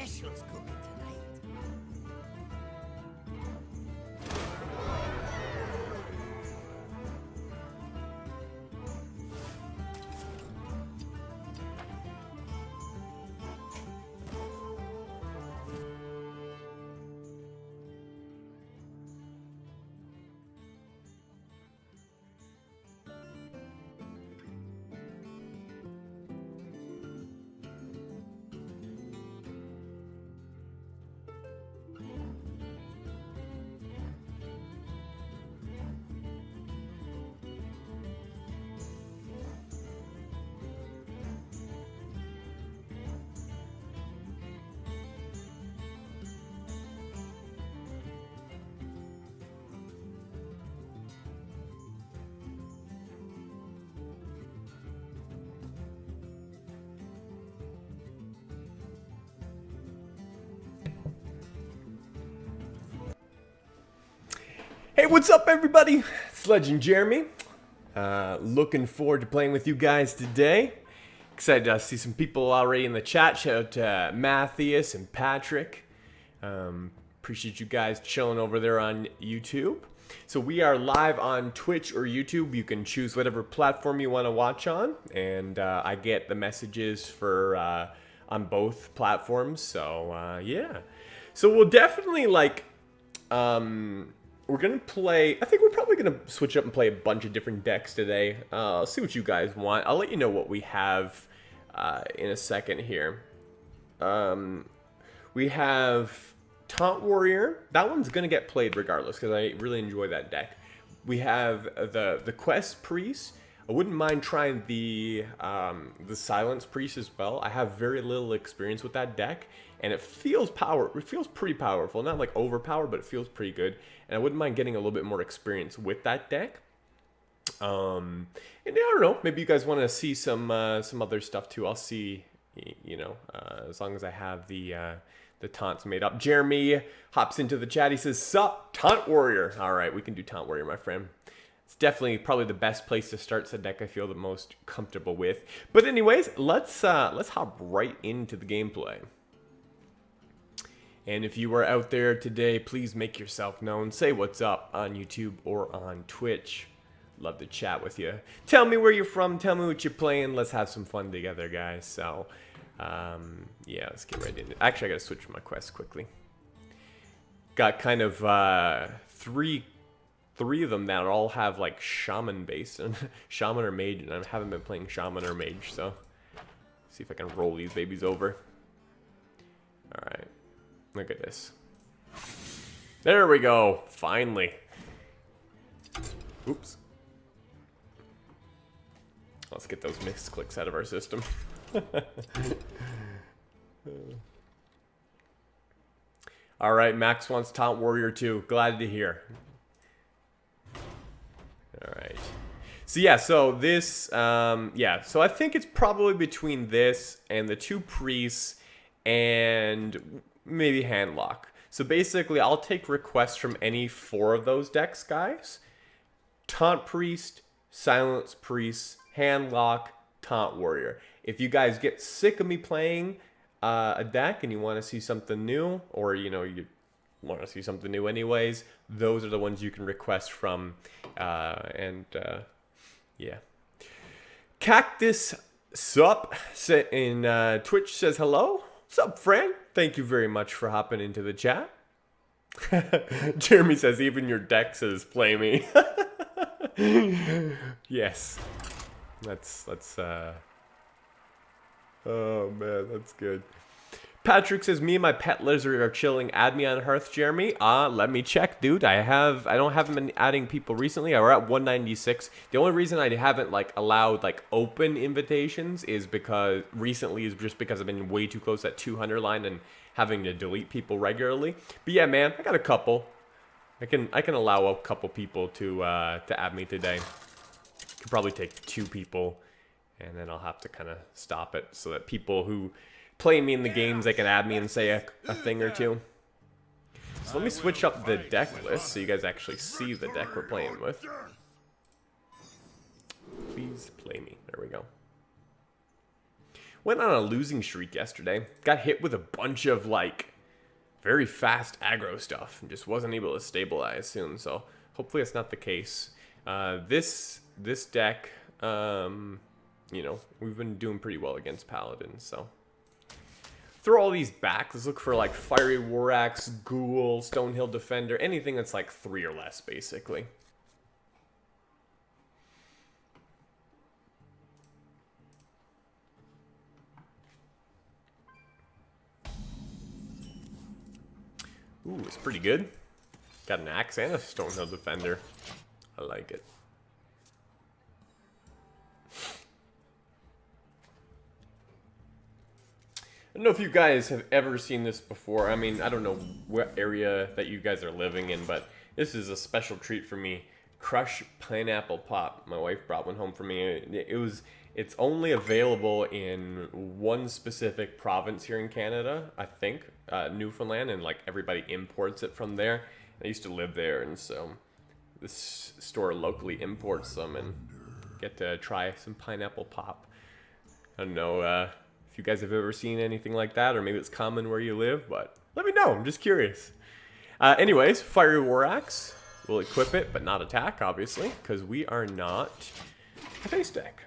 specials cooking tonight. Hey, what's up, everybody? It's LegendJeremy. Looking forward to playing with you guys today. Excited to see some people already in the chat. Shout out to Matthias and Patrick. Appreciate you guys chilling over there on YouTube. So we are live on Twitch or YouTube. You can choose whatever platform you want to watch on, and I get the messages for on both platforms. So yeah. So we'll definitely we're going to play, I think we're probably going to switch up and play a bunch of different decks today. I'll see what you guys want. I'll let you know what we have in a second here. We have Taunt Warrior. That one's going to get played regardless because I really enjoy that deck. We have the Quest Priest. I wouldn't mind trying the Silence Priest as well. I have very little experience with that deck, and it feels pretty powerful. Not like overpowered, but it feels pretty good. And I wouldn't mind getting a little bit more experience with that deck. And I don't know, maybe you guys want to see some other stuff too. I'll see, you know, as long as I have the taunts made up. Jeremy hops into the chat. He says, "Sup, Taunt Warrior." All right, we can do Taunt Warrior, my friend. It's definitely probably the best place to start. It's the deck I feel the most comfortable with. But anyways, let's hop right into the gameplay. And if you are out there today, please make yourself known. Say what's up on YouTube or on Twitch. Love to chat with you. Tell me where you're from. Tell me what you're playing. Let's have some fun together, guys. So, yeah, let's get right into it. Actually, I got to switch my quest quickly. Got kind of three of them that all have like shaman based and shaman or mage, and I haven't been playing shaman or mage, so see if I can roll these babies over. All right. Look at this. There we go. Finally. Oops. Let's get those mixed clicks out of our system. All right, Max wants Taunt Warrior 2. Glad to hear. All right. So yeah, so this, yeah, so I think it's probably between this and the two priests and maybe Handlock. So basically, I'll take requests from any four of those decks, guys. Taunt Priest, Silence Priest, Handlock, Taunt Warrior. If you guys get sick of me playing a deck and you want to see something new, or you know you want to see something new anyways, those are the ones you can request from. Yeah. Cactus Sup in Twitch says hello. Sup, friend? Thank you very much for hopping into the chat. Jeremy says, even your deck says play me. Yes. That's oh man, that's good. Patrick says, me and my pet lizard are chilling. Add me on Hearth, Jeremy. Let me check, dude. I don't haven't been adding people recently. We're at 196. The only reason I haven't like allowed like open invitations is because I've been way too close to that 200 line and having to delete people regularly. But yeah, man, I got a couple. I can allow a couple people to add me today. Could probably take 2 people, and then I'll have to kind of stop it so that people who play me in the games, they can add me and say a thing or two. So let me switch up the deck list so you guys actually see the deck we're playing with. Please play me. There we go. Went on a losing streak yesterday. Got hit with a bunch of like very fast aggro stuff and just wasn't able to stabilize soon. So hopefully it's not the case. This deck, you know, we've been doing pretty well against Paladins. So throw all these back. Let's look for like Fiery War Axe, Ghoul, Stonehill Defender, anything that's like 3 or less, basically. Ooh, it's pretty good. Got an axe and a Stonehill Defender. I like it. I don't know if you guys have ever seen this before. I mean, I don't know what area that you guys are living in, but this is a special treat for me. Crush Pineapple Pop. My wife brought one home for me. It's only available in one specific province here in Canada, I think, Newfoundland, and like everybody imports it from there. I used to live there, and so this store locally imports them and get to try some pineapple pop. I don't know if you guys have ever seen anything like that, or maybe it's common where you live, but let me know. I'm just curious. Anyways, Fiery War Axe. We'll equip it, but not attack, obviously, because we are not a face deck.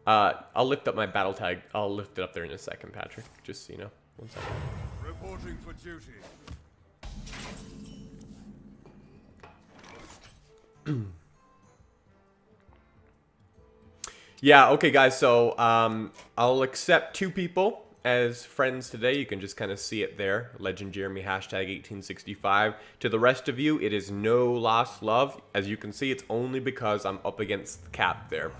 I'll lift up my battle tag. I'll lift it up there in a second, Patrick. Just so you know. 1 second. Reporting for duty. Yeah, okay, guys. So I'll accept 2 people as friends today. You can just kind of see it there. LegendJeremy hashtag 1865. To the rest of you, it is no lost love. As you can see, it's only because I'm up against the cap there.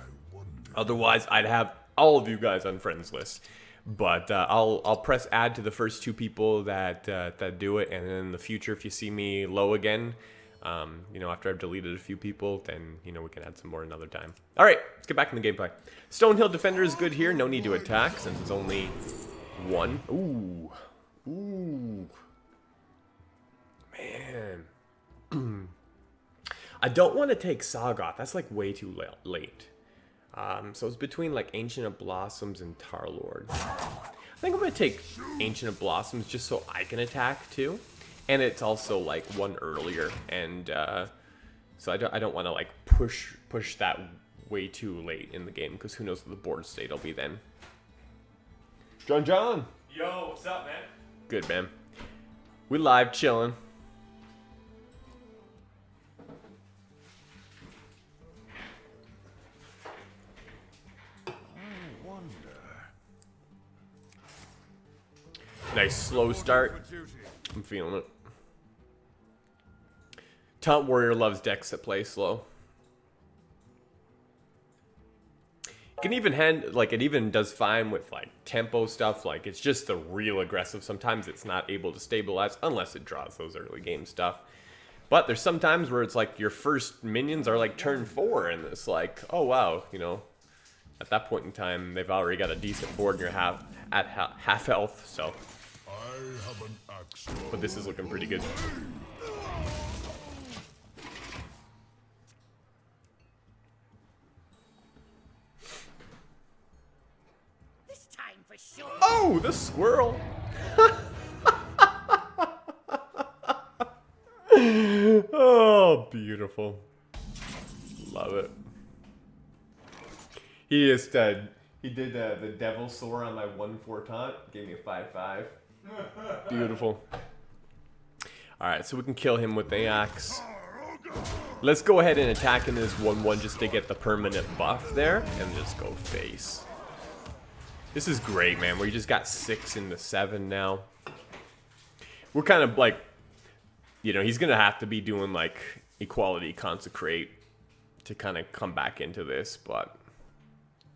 Otherwise, I'd have all of you guys on friends list. But I'll press add to the first 2 people that do it, and then in the future, if you see me low again, you know, after I've deleted a few people, then you know we can add some more another time. All right, let's get back in the gameplay. Stonehill Defender is good here. No need to attack since it's only 1. Ooh, man. I don't want to take Sagoth. That's like way too late. So it's between like Ancient of Blossoms and Tarlord. I think I'm going to take Ancient of Blossoms just so I can attack too. And it's also like 1 earlier. And so I don't want to like push that way too late in the game, because who knows what the board state will be then. John. Yo, what's up, man? Good, man. We live chilling. Nice slow start. I'm feeling it. Taunt Warrior loves decks that play slow. It can even it even does fine with like tempo stuff. Like it's just the real aggressive. Sometimes it's not able to stabilize unless it draws those early game stuff. But there's some times where it's like your first minions are like turn 4, and it's like, oh wow, you know, at that point in time they've already got a decent board and you're at half health. So, but this is looking pretty good. Oh, the squirrel! Oh, beautiful. Love it. He just he did the devil soar on my 1/4 taunt. Gave me a 5/5. Beautiful. Alright, so we can kill him with the axe. Let's go ahead and attack in this 1/1 just to get the permanent buff there, and just go face. This is great, man. We just got 6 into 7 now. We're kind of like, you know, he's going to have to be doing like Equality Consecrate to kind of come back into this, but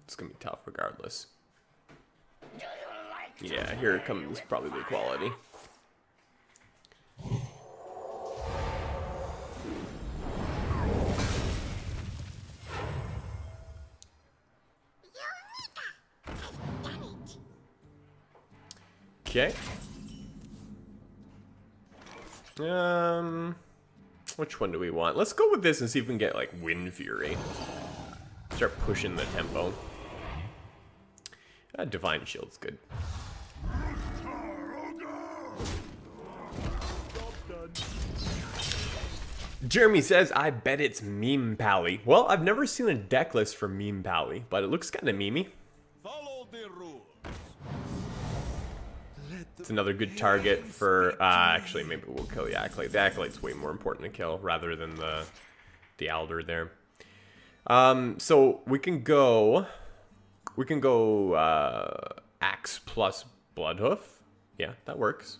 it's going to be tough regardless. Yeah, here it comes probably the Equality. Okay. Which one do we want? Let's go with this and see if we can get, like, Wind Fury. Start pushing the tempo. Divine Shield's good. Jeremy says, I bet it's Meme Pally. Well, I've never seen a deck list for Meme Pally, but it looks kind of memey. Follow the rules. It's another good target for, actually, maybe we'll kill the Acolyte. The Acolyte's way more important to kill rather than the Alder there. So we can go Axe plus Bloodhoof. Yeah, that works.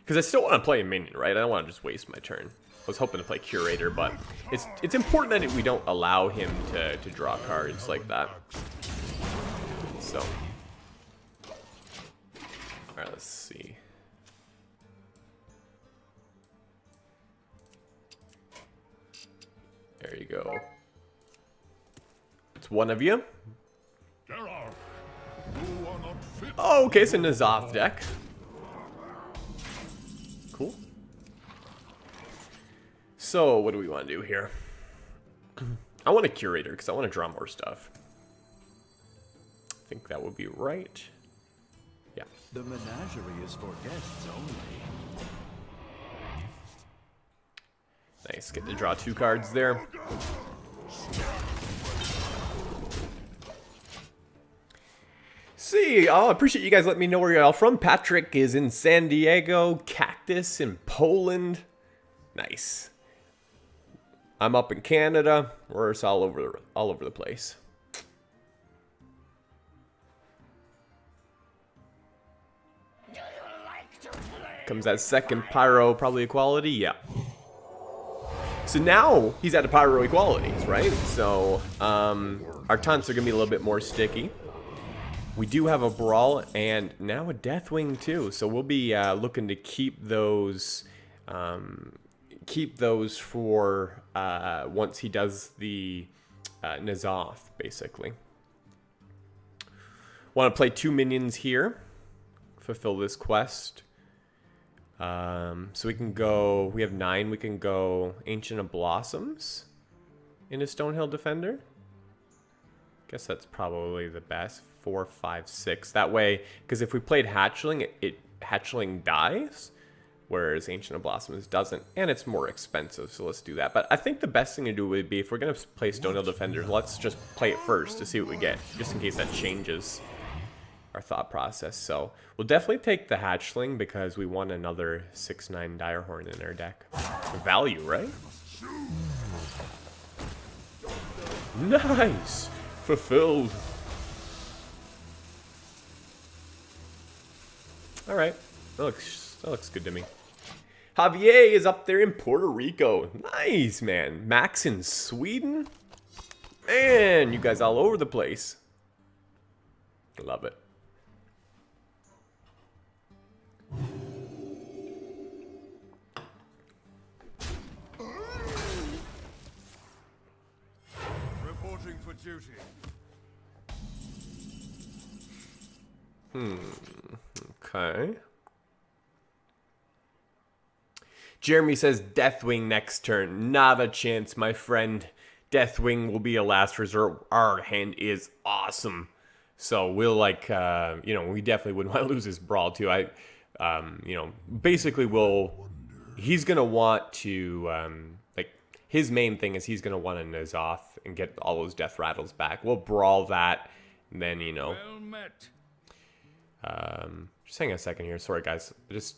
Because I still want to play a minion, right? I don't want to just waste my turn. I was hoping to play Curator, but it's important that we don't allow him to draw cards like that. So, all right, let's see. There you go. It's one of you. Oh, okay, it's a N'Zoth deck. Cool. So, what do we want to do here? I want a Curator because I want to draw more stuff. I think that would be right. Yeah. The menagerie is for guests only. Nice. Get to draw 2 cards there. See, I appreciate you guys letting me know where you're all from. Patrick is in San Diego. Cactus in Poland. Nice. I'm up in Canada. We're just all over the place. Comes that second Pyro, probably equality. Yeah. So now he's at a Pyro equalities, right? So our taunts are gonna be a little bit more sticky. We do have a Brawl and now a Deathwing too. So we'll be looking to keep those for once he does the N'Zoth, basically. Want to play 2 minions here. Fulfill this quest. So we can go, we have 9, we can go Ancient of Blossoms into Stonehill Defender. Guess that's probably the best. 4, 5, 6. That way, because if we played Hatchling, Hatchling dies, whereas Ancient of Blossoms doesn't, and it's more expensive, so let's do that. But I think the best thing to do would be, if we're going to play Stonehill Defender, let's just play it first to see what we get, just in case that changes our thought process. So we'll definitely take the Hatchling because we want another 6/9 Direhorn in our deck. Value, right? Nice! Fulfilled. Alright. That looks good to me. Javier is up there in Puerto Rico. Nice, man. Max in Sweden. Man, you guys all over the place. Love it. Reporting for duty. Okay. Jeremy says Deathwing next turn. Not a chance, my friend. Deathwing will be a last resort. Our hand is awesome. So we'll like, we definitely wouldn't want to lose this Brawl too. Basically he's going to want to, his main thing is he's going to want to N'Zoth and get all those Death Rattles back. We'll Brawl that, and then, Well met. Just hang on a second here. Sorry, guys. I just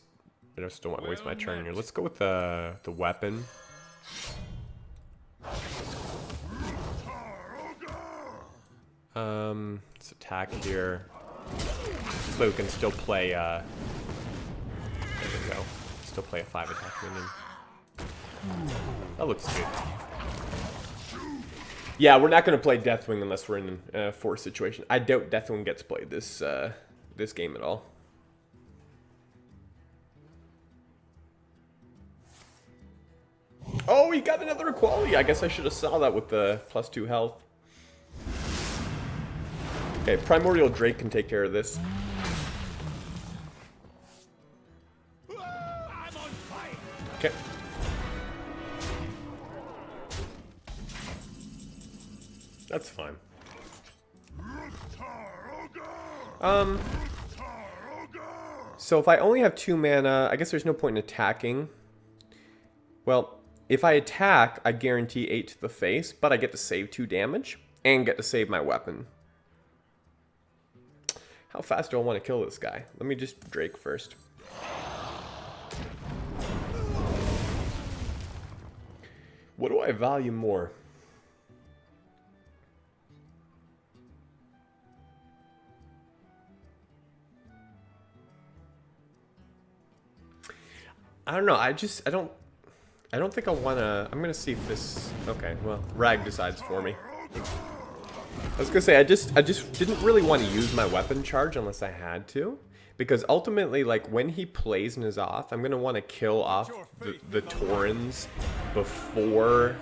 don't want to waste my turn here. Let's go with the weapon. Let's attack here. This way we can still play, there we go. Still play a 5 attack minion. That looks good. Yeah, we're not going to play Deathwing unless we're in a force situation. I doubt Deathwing gets played this game at all. Oh, he got another equality. I guess I should have saw that with the +2 health. Okay, Primordial Drake can take care of this. Okay. That's fine. So if I only have 2 mana, I guess there's no point in attacking. Well, if I attack, I guarantee 8 to the face, but I get to save 2 damage and get to save my weapon. How fast do I want to kill this guy? Let me just Drake first. What do I value more? I don't know. I don't think I want to. I'm going to see if this. Okay, well, Rag decides for me. I was going to say I just didn't really want to use my weapon charge unless I had to, because ultimately, like, when he plays N'Zoth, I'm going to want to kill off the Taurens before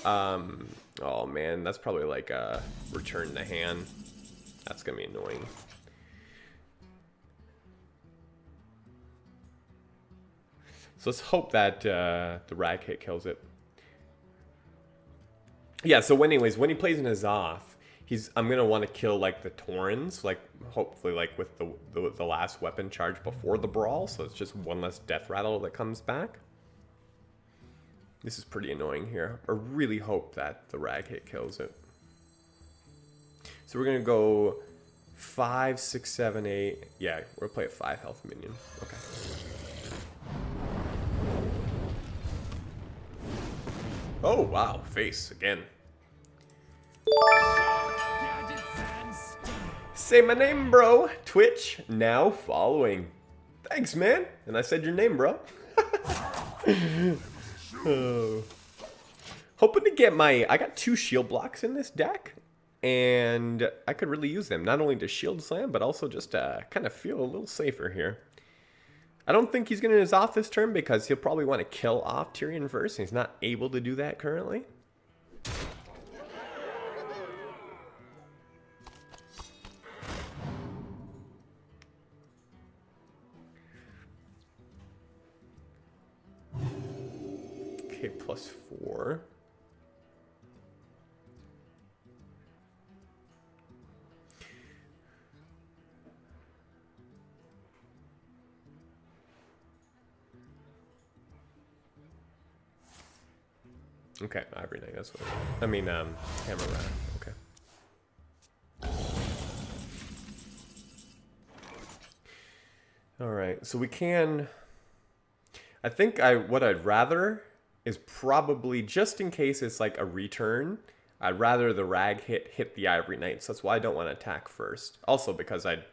oh man, that's probably like a return to hand. That's going to be annoying. So let's hope that the Rag hit kills it. Yeah, so anyways, when he plays N'Zoth, I'm gonna want to kill like the Taurens, like hopefully like with the last weapon charge before the brawl, so it's just one less death rattle that comes back. This is pretty annoying here. I really hope that the Rag hit kills it. So we're gonna go 5, 6, 7, 8. Yeah, we're gonna play a 5 health minion. Okay. Oh, wow. Face again. Say my name, bro. Twitch now following. Thanks, man. And I said your name, bro. Oh. Hoping to get I got 2 shield blocks in this deck. And I could really use them. Not only to shield slam, but also just to kind of feel a little safer here. I don't think he's going to N'Zoth this turn because he'll probably want to kill off Tyrion first. And he's not able to do that currently. Okay, +4. Okay, Ivory Knight, that's what I mean, Hammer Wrath, okay. Alright, so we can... I think what I'd rather is probably, just in case it's like a return, I'd rather the Rag hit the Ivory Knight, so that's why I don't want to attack first. Also because it's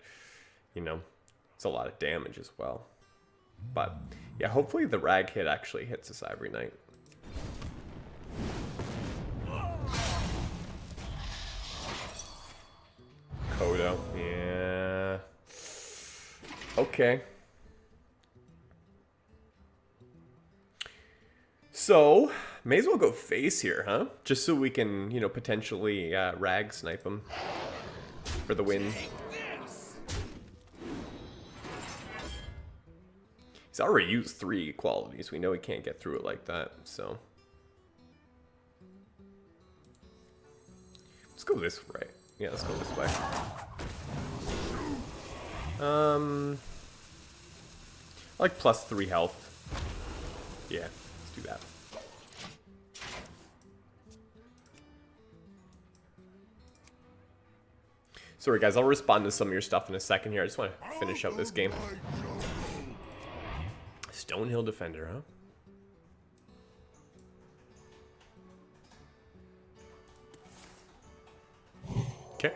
a lot of damage as well. But, yeah, hopefully the Rag hit actually hits this Ivory Knight. Kodo, yeah. Okay. So, may as well go face here, huh? Just so we can, potentially Rag snipe him for the win. He's already used 3 qualities. We know he can't get through it like that, so. Let's go this way. Yeah, let's go this way. I like +3 health. Yeah, let's do that. Sorry guys, I'll respond to some of your stuff in a second here. I just want to finish up this game. Stonehill Defender, huh? Okay.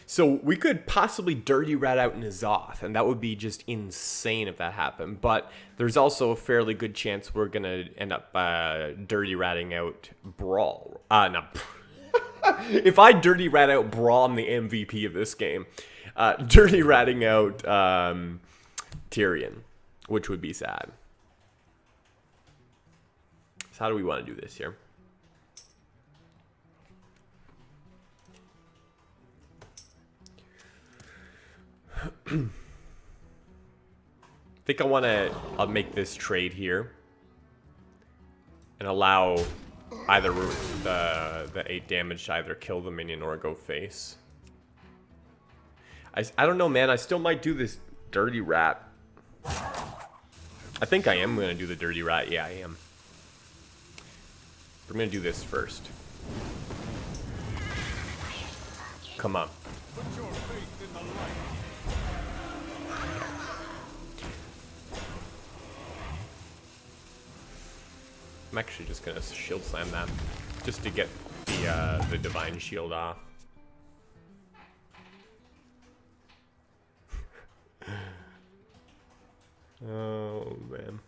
So we could possibly Dirty Rat out N'Zoth, and that would be just insane if that happened. But there's also a fairly good chance we're gonna end up Dirty Ratting out Brawl. No. If I Dirty Rat out Brawl, I'm the MVP of this game. Dirty Ratting out Tyrion, which would be sad. So how do we want to do this here? think I want to make this trade here and allow either the 8 damage to either kill the minion or go face. I don't know, man. I still might do this dirty rat. I think I am going to do the dirty rat. Yeah, I am. We're going to do this first. Come on. Put your faith in the light. I'm actually just going to shield slam that just to get the divine shield off. Oh, man.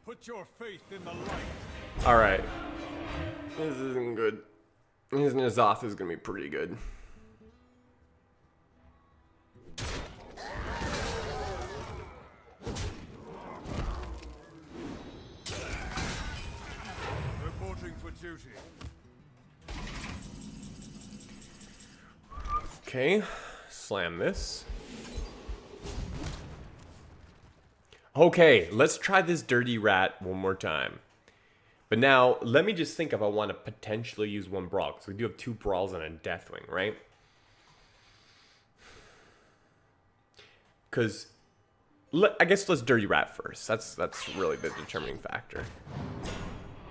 Put your faith in the light. Alright. This isn't good. His N'Zoth is going to be pretty good. Reporting for duty. Okay. Slam this. Okay, let's try this dirty rat one more time. But now, let me just think if I want to potentially use one brawl. Because we do have 2 brawls and a Deathwing, right? Because, I guess let's dirty rat first. That's really the determining factor.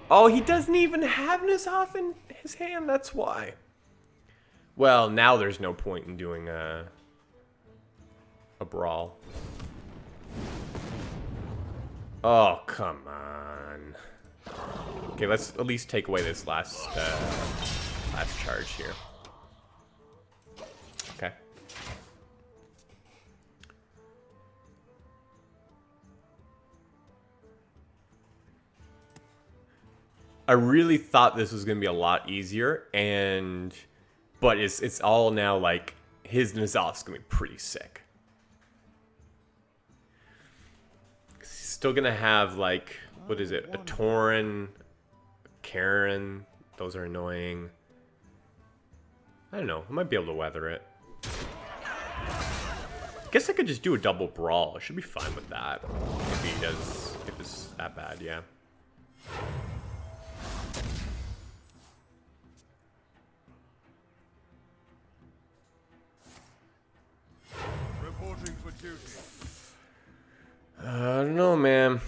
Oh, he doesn't even have N'Zoth in his hand, that's why. Well, now there's no point in doing a brawl. Oh, come on. Okay, let's at least take away this last charge here. Okay. I really thought this was gonna be a lot easier, but it's all now like his N'Zoth's gonna be pretty sick. Still gonna have like, what is it? A Tauren, Karen. Those are annoying. I don't know. I might be able to weather it. Guess I could just do a double brawl. I should be fine with that. If it's that bad, yeah. Reporting for duty. I don't know, man.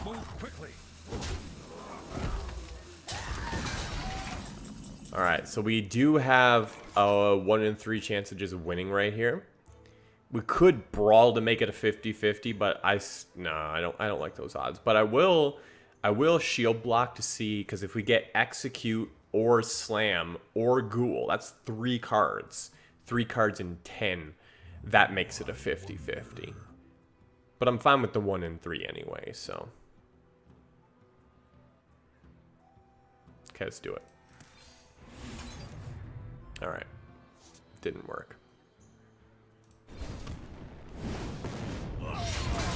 Move quickly. Alright, so we do have a 1 in 3 chance of just winning right here. We could brawl to make it a 50-50, but I don't like those odds. But I will shield block to see, because if we get execute or slam or ghoul, that's 3 cards. 3 cards in 10. That makes it a 50-50. But I'm fine with the 1 in 3 anyway, so. Okay, let's do it. Alright. Didn't work.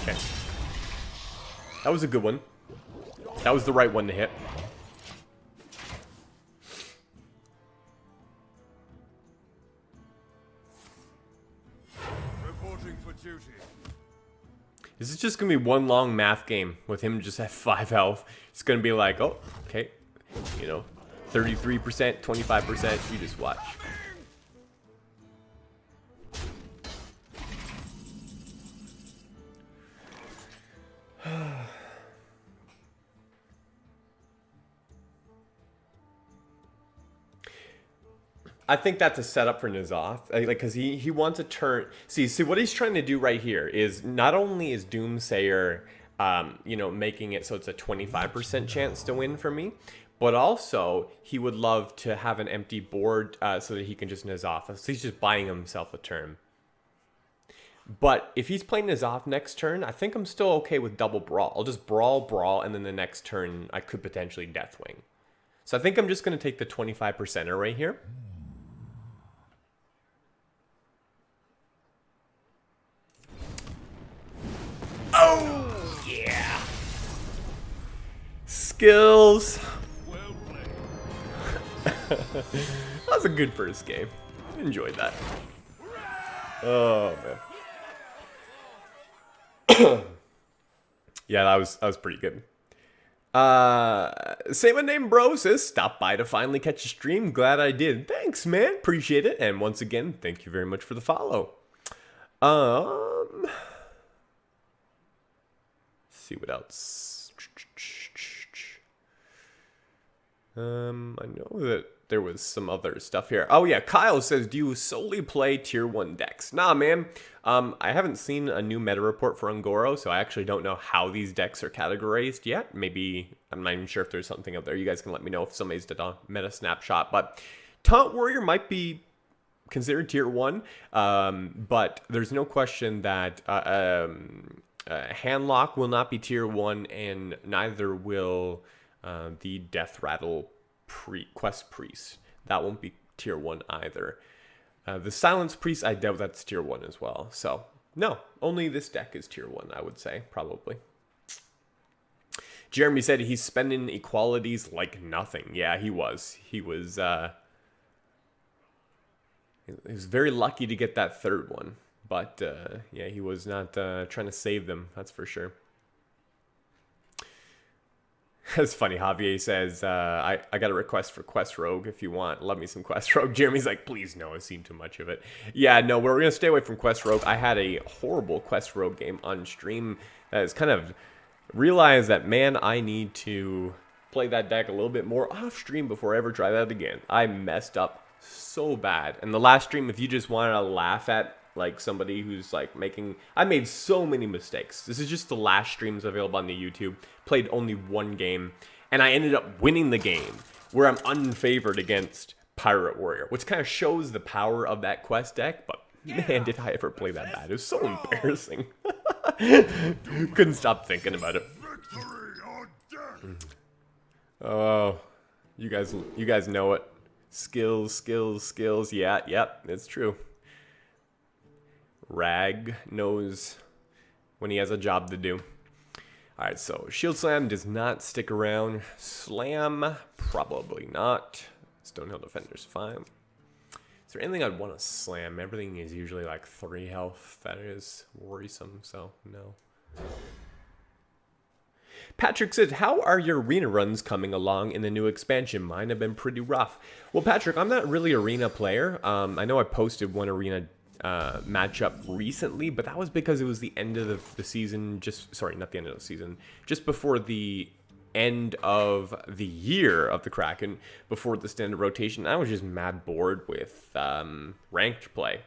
Okay. That was a good one. That was the right one to hit. Reporting for duty. This is just going to be one long math game with him just at 5 health. It's going to be like, oh, okay. You know, 33%, 25%. You just watch. I think that's a setup for N'Zoth, like, because he wants to turn. See what he's trying to do right here is not only is Doomsayer, you know, making it so it's a 25% chance to win for me, but also he would love to have an empty board so that he can just N'Zoth. So he's just buying himself a turn. But if he's playing N'Zoth next turn, I think I'm still okay with double brawl. I'll just brawl, and then the next turn I could potentially Deathwing. So I think I'm just going to take the 25%er right here. Oh, yeah. Skills. Well played. was a good first game. Enjoyed that. Oh man. Yeah, that was pretty good. Say my name, bro. Says stop by to finally catch a stream. Glad I did. Thanks, man. Appreciate it. And once again, thank you very much for the follow. Let's see what else. I know that there was some other stuff here. Oh yeah, Kyle says, do you solely play tier 1 decks? Nah, man. I haven't seen a new meta report for Ungoro, so I actually don't know how these decks are categorized yet. Maybe, I'm not even sure if there's something out there. You guys can let me know if somebody's did a meta snapshot. But Taunt Warrior might be considered tier 1, but there's no question that Handlock will not be tier 1, and neither will the Death Rattle Quest Priest. That won't be tier 1 either. The Silence Priest, I doubt that's tier 1 as well. So, no, only this deck is tier 1, I would say, probably. Jeremy said he's spending equalities like nothing. Yeah, he was. He was very lucky to get that third one. But, yeah, he was not trying to save them, that's for sure. That's funny. Javier says, I got a request for Quest Rogue if you want. Love me some Quest Rogue. Jeremy's like, please no, I've seen too much of it. Yeah, no, we're going to stay away from Quest Rogue. I had a horrible Quest Rogue game on stream that has kind of realized that, man, I need to play that deck a little bit more off stream before I ever try that again. I messed up so bad. And the last stream, if you just wanted to laugh at like somebody who's like I made so many mistakes. This is just the last streams available on the YouTube. Played only one game, and I ended up winning the game where I'm unfavored against Pirate Warrior, which kind of shows the power of that quest deck. But man, did I ever play that bad. It was so embarrassing. Couldn't stop thinking about it. Oh, you guys know it. Skills. Yeah, yep, it's true. Rag knows when he has a job to do. Alright, so Shield Slam does not stick around. Slam, probably not. Stonehill Defender's fine. Is there anything I'd want to slam? Everything is usually like 3 health. That is worrisome, so no. Patrick said, how are your arena runs coming along in the new expansion? Mine have been pretty rough. Well, Patrick, I'm not really an arena player. I know I posted one arena matchup recently, but that was because it was the end of the season. Not the end of the season, just before the end of the year of the Kraken, before the standard rotation. I was just mad bored with ranked play,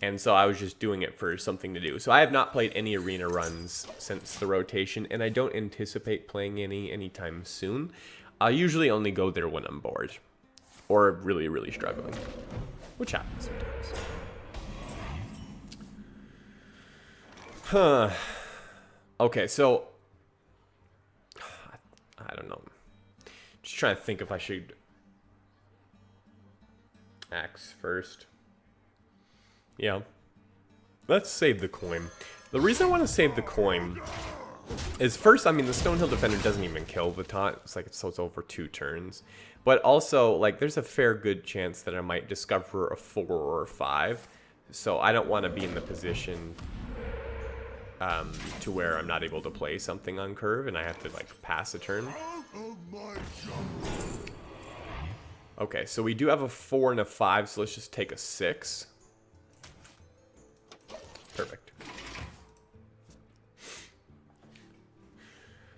and so I was just doing it for something to do. So I have not played any arena runs since the rotation, and I don't anticipate playing any anytime soon. I usually only go there when I'm bored or really struggling, which happens sometimes. Huh. Okay, so I don't know. Just trying to think if I should axe first. Yeah. Let's save the coin. The reason I want to save the coin is first, I mean, the Stonehill Defender doesn't even kill the taunt. It's like it's over 2 turns. But also, like, there's a fair good chance that I might discover a 4 or a 5. So I don't want to be in the position to where I'm not able to play something on curve and I have to like pass a turn. Okay, so we do have a 4 and a 5, so let's just take a 6. Perfect.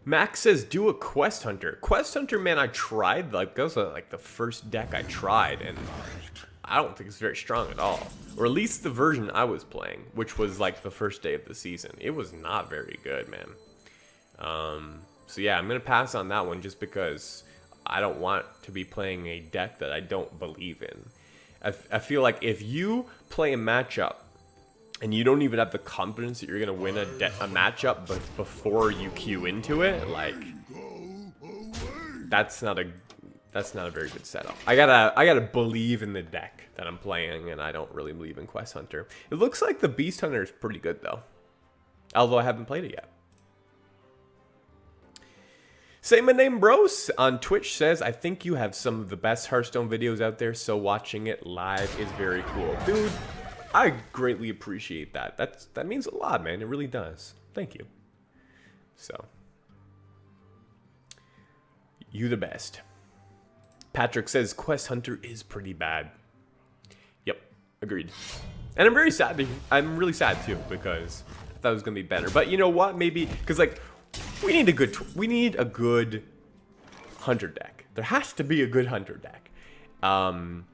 Max says, do a Quest Hunter. Quest Hunter, man, I tried. Like, that was like the first deck I tried, and I don't think it's very strong at all. Or at least the version I was playing, which was like the first day of the season. It was not very good, man. So yeah, I'm going to pass on that one just because I don't want to be playing a deck that I don't believe in. I feel like if you play a matchup and you don't even have the confidence that you're going to win a matchup but before you queue into it, like, that's not a very good setup. I gotta believe in the deck that I'm playing, and I don't really believe in Quest Hunter. It looks like the Beast Hunter is pretty good though, although I haven't played it yet. Say my name, bros, on Twitch says, I think you have some of the best Hearthstone videos out there, so watching it live is very cool. Dude, I greatly appreciate that. That means a lot, man. It really does. Thank you. So, you the best. Patrick says, Quest Hunter is pretty bad. Yep, agreed. And I'm very sad. I'm really sad, too, because I thought it was going to be better. But you know what? Maybe, because, like, we need a good hunter deck. There has to be a good hunter deck. And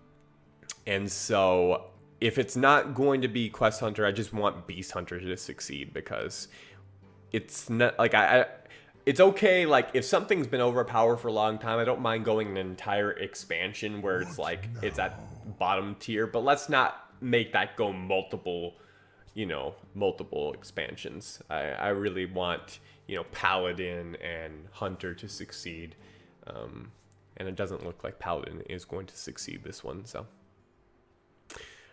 so if it's not going to be Quest Hunter, I just want Beast Hunter to succeed, because it's not like it's okay, like if something's been overpowered for a long time, I don't mind going an entire expansion where it's like it's at bottom tier, but let's not make that go multiple, you know, multiple expansions. I really want, you know, Paladin and Hunter to succeed. And it doesn't look like Paladin is going to succeed this one, so.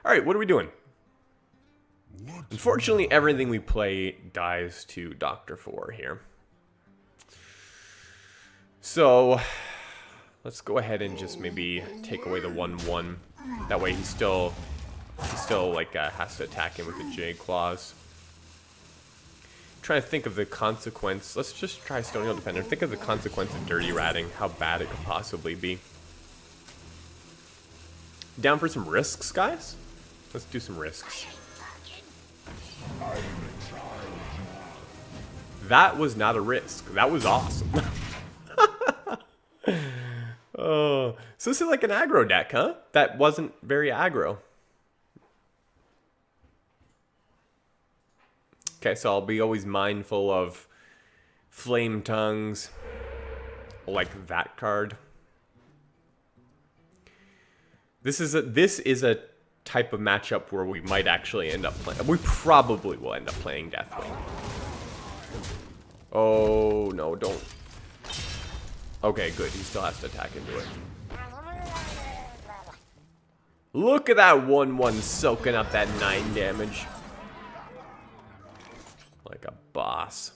Alright, what are we doing? Unfortunately, everything we play dies to Dr. 4 here. So, let's go ahead and just maybe take away the 1/1. That way he still like has to attack him with the J Claws. Trying to think of the consequence. Let's just try Stony Old Defender. Think of the consequence of Dirty Ratting, how bad it could possibly be. Down for some risks, guys? Let's do some risks. That was not a risk. That was awesome. Oh, so this is like an aggro deck, huh? That wasn't very aggro. Okay, so I'll be always mindful of Flame Tongues, like that card. This is a type of matchup where we might actually end up playing. We probably will end up playing Deathwing. Oh no, don't. Okay, good. He still has to attack into it. Look at that 1/1 soaking up that 9 damage. Like a boss.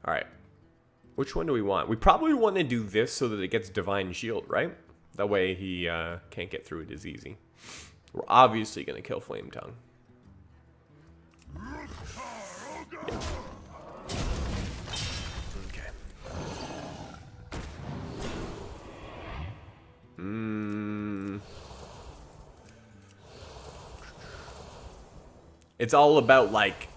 Alright. Which one do we want? We probably want to do this so that it gets Divine Shield, right? That way he can't get through it as easy. We're obviously going to kill Flame Tongue. Yeah. Okay. It's all about, like,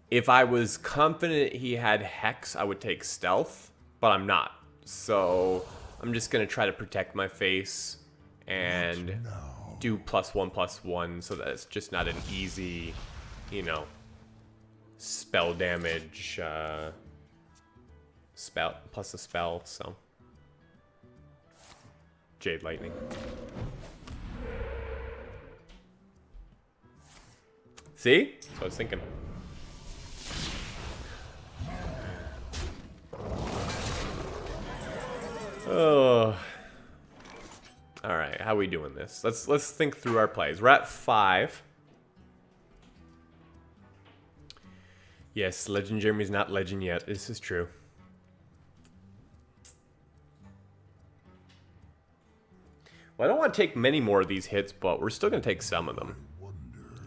if I was confident he had Hex, I would take Stealth, but I'm not. So I'm just going to try to protect my face and do +1/+1 so that it's just not an easy, you know, spell damage, spell plus a spell, so. Jade Lightning. See? That's what I was thinking. Oh. All right, how are we doing this? Let's think through our plays. We're at 5. Yes, LegendJeremy's not legend yet. This is true. Well, I don't want to take many more of these hits, but we're still going to take some of them.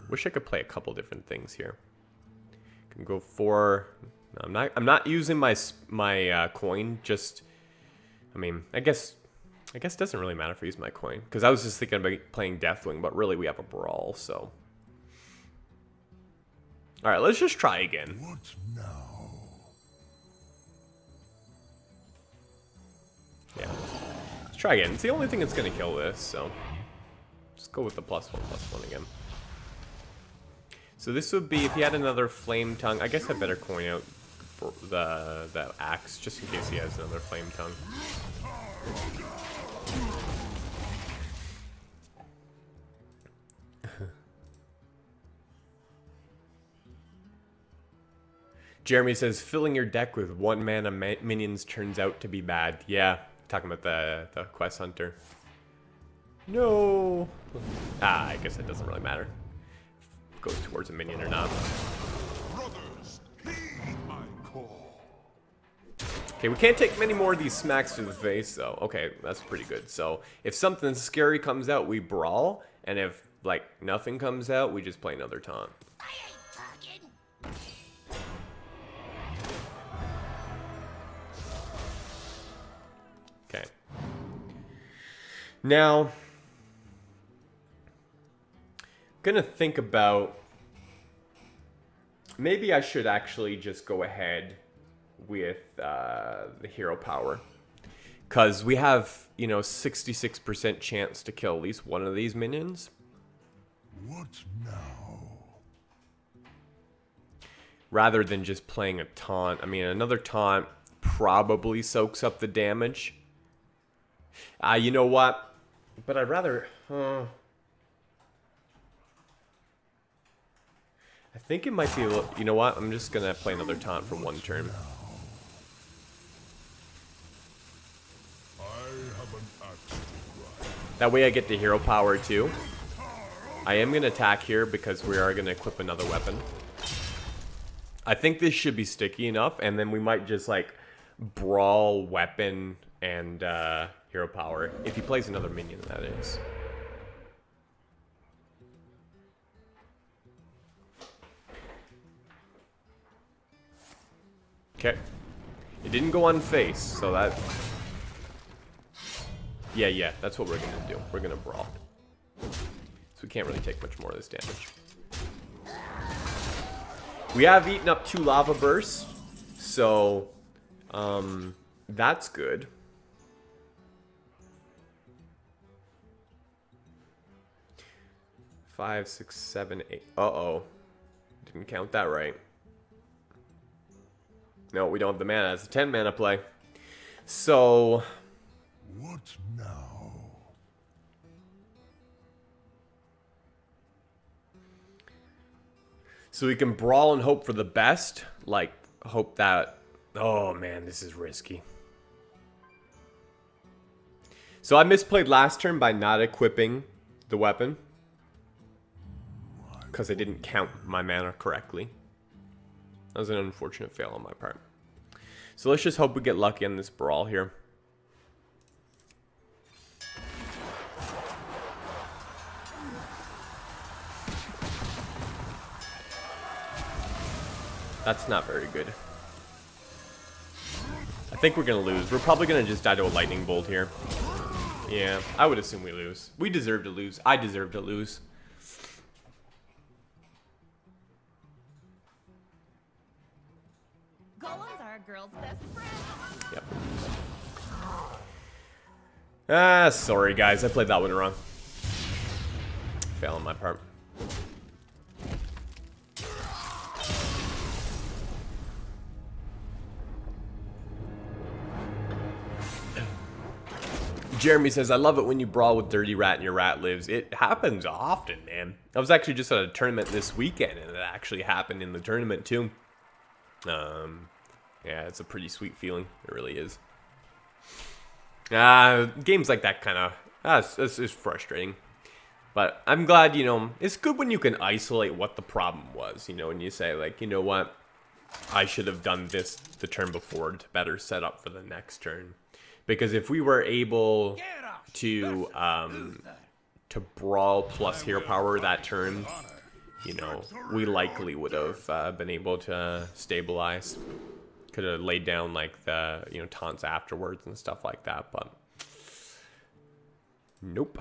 Wish I could play a couple different things here. Can go for. No, I'm not using my coin. Just, I mean, I guess it doesn't really matter if I use my coin, because I was just thinking about playing Deathwing, but really we have a brawl, so. All right, let's just try again. What now? Yeah, let's try again. It's the only thing that's gonna kill this, so just go with the +1/+1 again. So this would be if he had another Flame Tongue. I guess I better coin out for the axe just in case he has another Flame Tongue. Jeremy says filling your deck with 1 mana minions turns out to be bad. Yeah, talking about the Quest Hunter. No. I guess it doesn't really matter. Goes towards a minion or not. Brothers, heed my call. Okay, we can't take many more of these smacks to the face, though. Okay, that's pretty good. So, if something scary comes out, we brawl. And if, like, nothing comes out, we just play another taunt. I ain't talking. Okay. Now, I'm gonna think about... Maybe I should actually just go ahead with the hero power. Because we have, you know, 66% chance to kill at least one of these minions. What now? Rather than just playing a taunt. I mean, another taunt probably soaks up the damage. You know what? But I'd rather... I think it might be a little... You know what? I'm just going to play another taunt for one turn. That way I get the hero power too. I am going to attack here because we are going to equip another weapon. I think this should be sticky enough, and then we might just like brawl weapon and hero power. If he plays another minion, that is. Okay. It didn't go on face, so that... Yeah, that's what we're gonna do. We're gonna brawl. So we can't really take much more of this damage. We have eaten up 2 lava bursts, so that's good. Five, 6, 7, 8. Uh-oh. Didn't count that right. No, we don't have the mana. It's a 10 mana play. So... What now? So we can brawl and hope for the best. Like, hope that... Oh, man, this is risky. So I misplayed last turn by not equipping the weapon. Because I didn't count my mana correctly. That was an unfortunate fail on my part. So let's just hope we get lucky on this brawl here. That's not very good. I think we're going to lose. We're probably going to just die to a lightning bolt here. Yeah, I would assume we lose. We deserve to lose. I deserve to lose. Golems are a girl's best friend. Yep. Ah, sorry guys. I played that one wrong. Fail on my part. Jeremy says, I love it when you brawl with Dirty Rat and your rat lives. It happens often, man. I was actually just at a tournament this weekend, and it actually happened in the tournament, too. Yeah, it's a pretty sweet feeling. It really is. Games like that kind of... it's frustrating. But I'm glad, you know, it's good when you can isolate what the problem was, you know, and you say, like, you know what? I should have done this the turn before to better set up for the next turn. Because if we were able to brawl plus hero power that turn, you know, we likely would have been able to stabilize. Could have laid down like the, you know, taunts afterwards and stuff like that, but nope.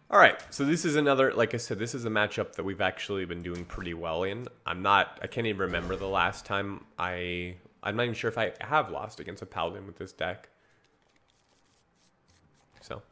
All right, so this is another, like I said, this is a matchup that we've actually been doing pretty well in. I can't even remember the last time I'm not even sure if I have lost against a paladin with this deck. So.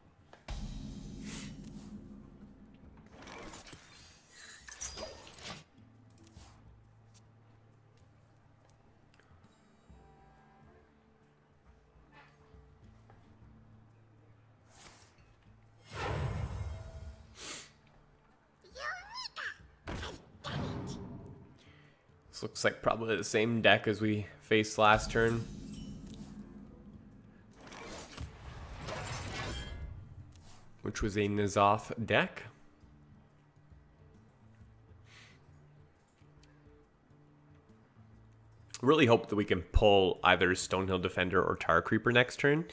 This looks like probably the same deck as we faced last turn. Which was a N'Zoth deck. Really hope that we can pull either Stonehill Defender or Tar Creeper next turn,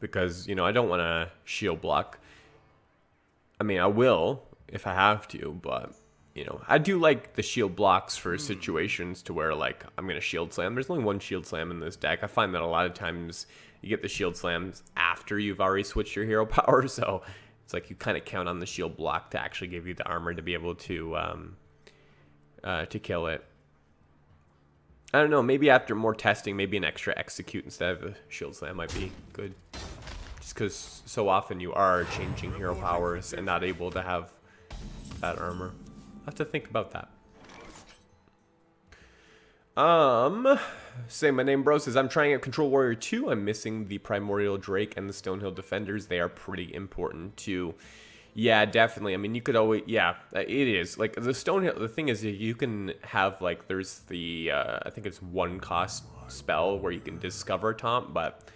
because, you know, I don't want to shield block. I mean, I will if I have to, but, you know, I do like the shield blocks for situations to where, like, I'm going to shield slam. There's only one shield slam in this deck. I find that a lot of times you get the shield slams after you've already switched your hero power, so it's like you kind of count on the shield block to actually give you the armor to be able to kill it. I don't know, maybe after more testing, maybe an extra execute instead of a shield slam might be good. Just because so often you are changing hero powers and not able to have that armor. I'll have to think about that. Say my name, bro, says I'm trying out Control Warrior 2. I'm missing the Primordial Drake and the Stonehill Defenders. They are pretty important too. Yeah, definitely. I mean, you could always, yeah, it is. Like, the Stonehill, the thing is, you can have, like, there's the, I think it's 1-cost spell where you can discover taunt, but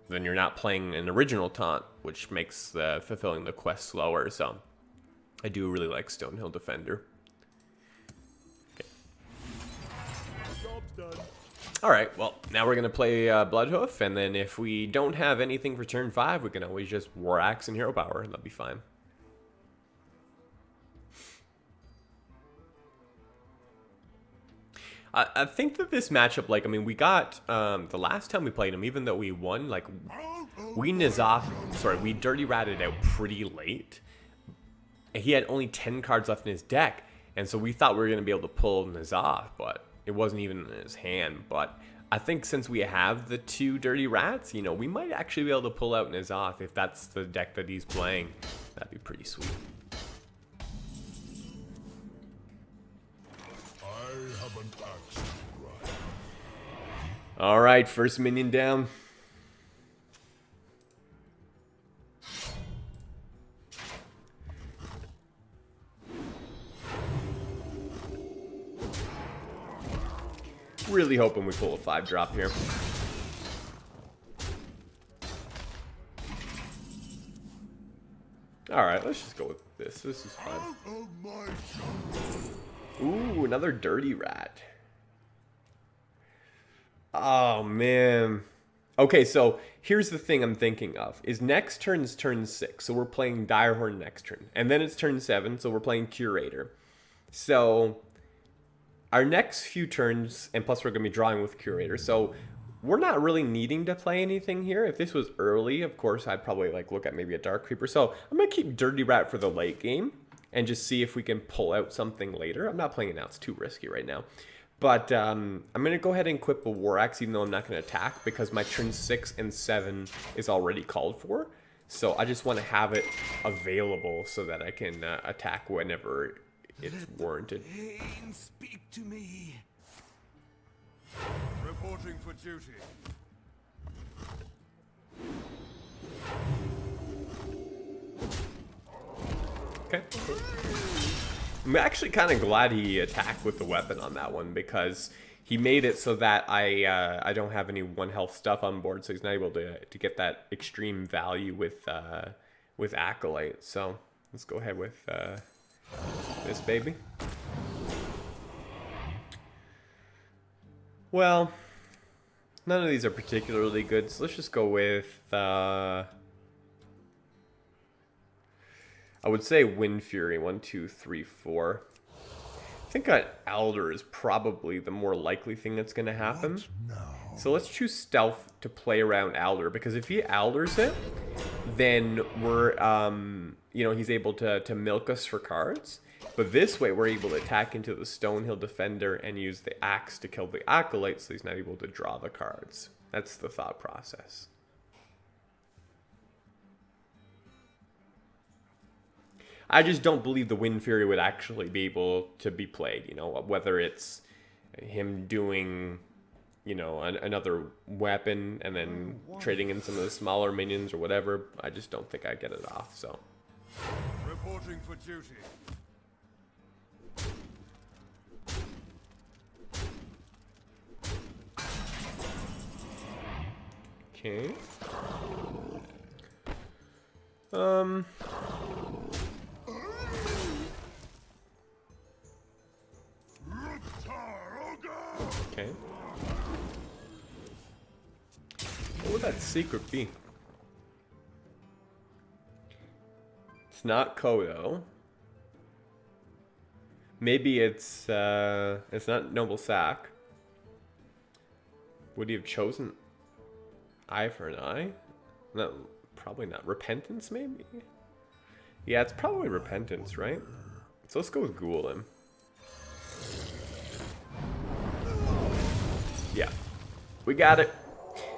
then you're not playing an original taunt, which makes fulfilling the quest slower, so I do really like Stonehill Defender. Okay. Job's done. Alright, well, now we're going to play Bloodhoof, and then if we don't have anything for turn 5, we can always just War Axe and Hero Power, that'll be fine. I think that this matchup, like, I mean, we got, the last time we played him, even though we won, like, we dirty ratted out pretty late. He had only 10 cards left in his deck, and so we thought we were going to be able to pull N'Zoth, but it wasn't even in his hand. But I think since we have the 2 dirty rats, you know, we might actually be able to pull out N'Zoth if that's the deck that he's playing. That'd be pretty sweet. All right, first minion down. Really hoping we pull a 5-drop here. All right, let's just go with this. This is fun. Ooh, another dirty rat. Oh, man. Okay, so here's the thing I'm thinking of. Is next turn is turn 6, so we're playing Direhorn next turn. And then it's turn 7, so we're playing Curator. So our next few turns, and plus we're going to be drawing with Curator, so we're not really needing to play anything here. If this was early, of course, I'd probably like look at maybe a Dark Creeper. So I'm going to keep Dirty Rat for the late game and just see if we can pull out something later. I'm not playing it now. It's too risky right now. But I'm going to go ahead and equip a War Axe, even though I'm not going to attack, because my turn 6 and 7 is already called for. So I just want to have it available so that I can attack whenever it's warranted. Pain, speak to me. Reporting for duty. Okay. I'm actually kind of glad he attacked with the weapon on that one, because he made it so that I don't have any 1 health stuff on board, so he's not able to get that extreme value with Acolyte. So let's go ahead with this baby. Well, none of these are particularly good, so let's just go with I would say Wind Fury, 1, 2, 3, 4. I think an Elder is probably the more likely thing that's going to happen. So let's choose Stealth to play around Elder, because if he Elders it, then we're, you know, he's able to milk us for cards. But this way, we're able to attack into the Stonehill Defender and use the Axe to kill the Acolyte, so he's not able to draw the cards. That's the thought process. I just don't believe the Wind Fury would actually be able to be played, you know, whether it's him doing, you know, another weapon and then trading in some of the smaller minions or whatever. I just don't think I get it off, so. Reporting for duty. Okay. Okay. What would that secret be? It's not Kodo. Maybe it's not Noble Sack. Would he have chosen eye for an eye? No, probably not. Repentance, maybe? Yeah, it's probably Repentance, right? So let's go with Ghoulim. Yeah, we got it.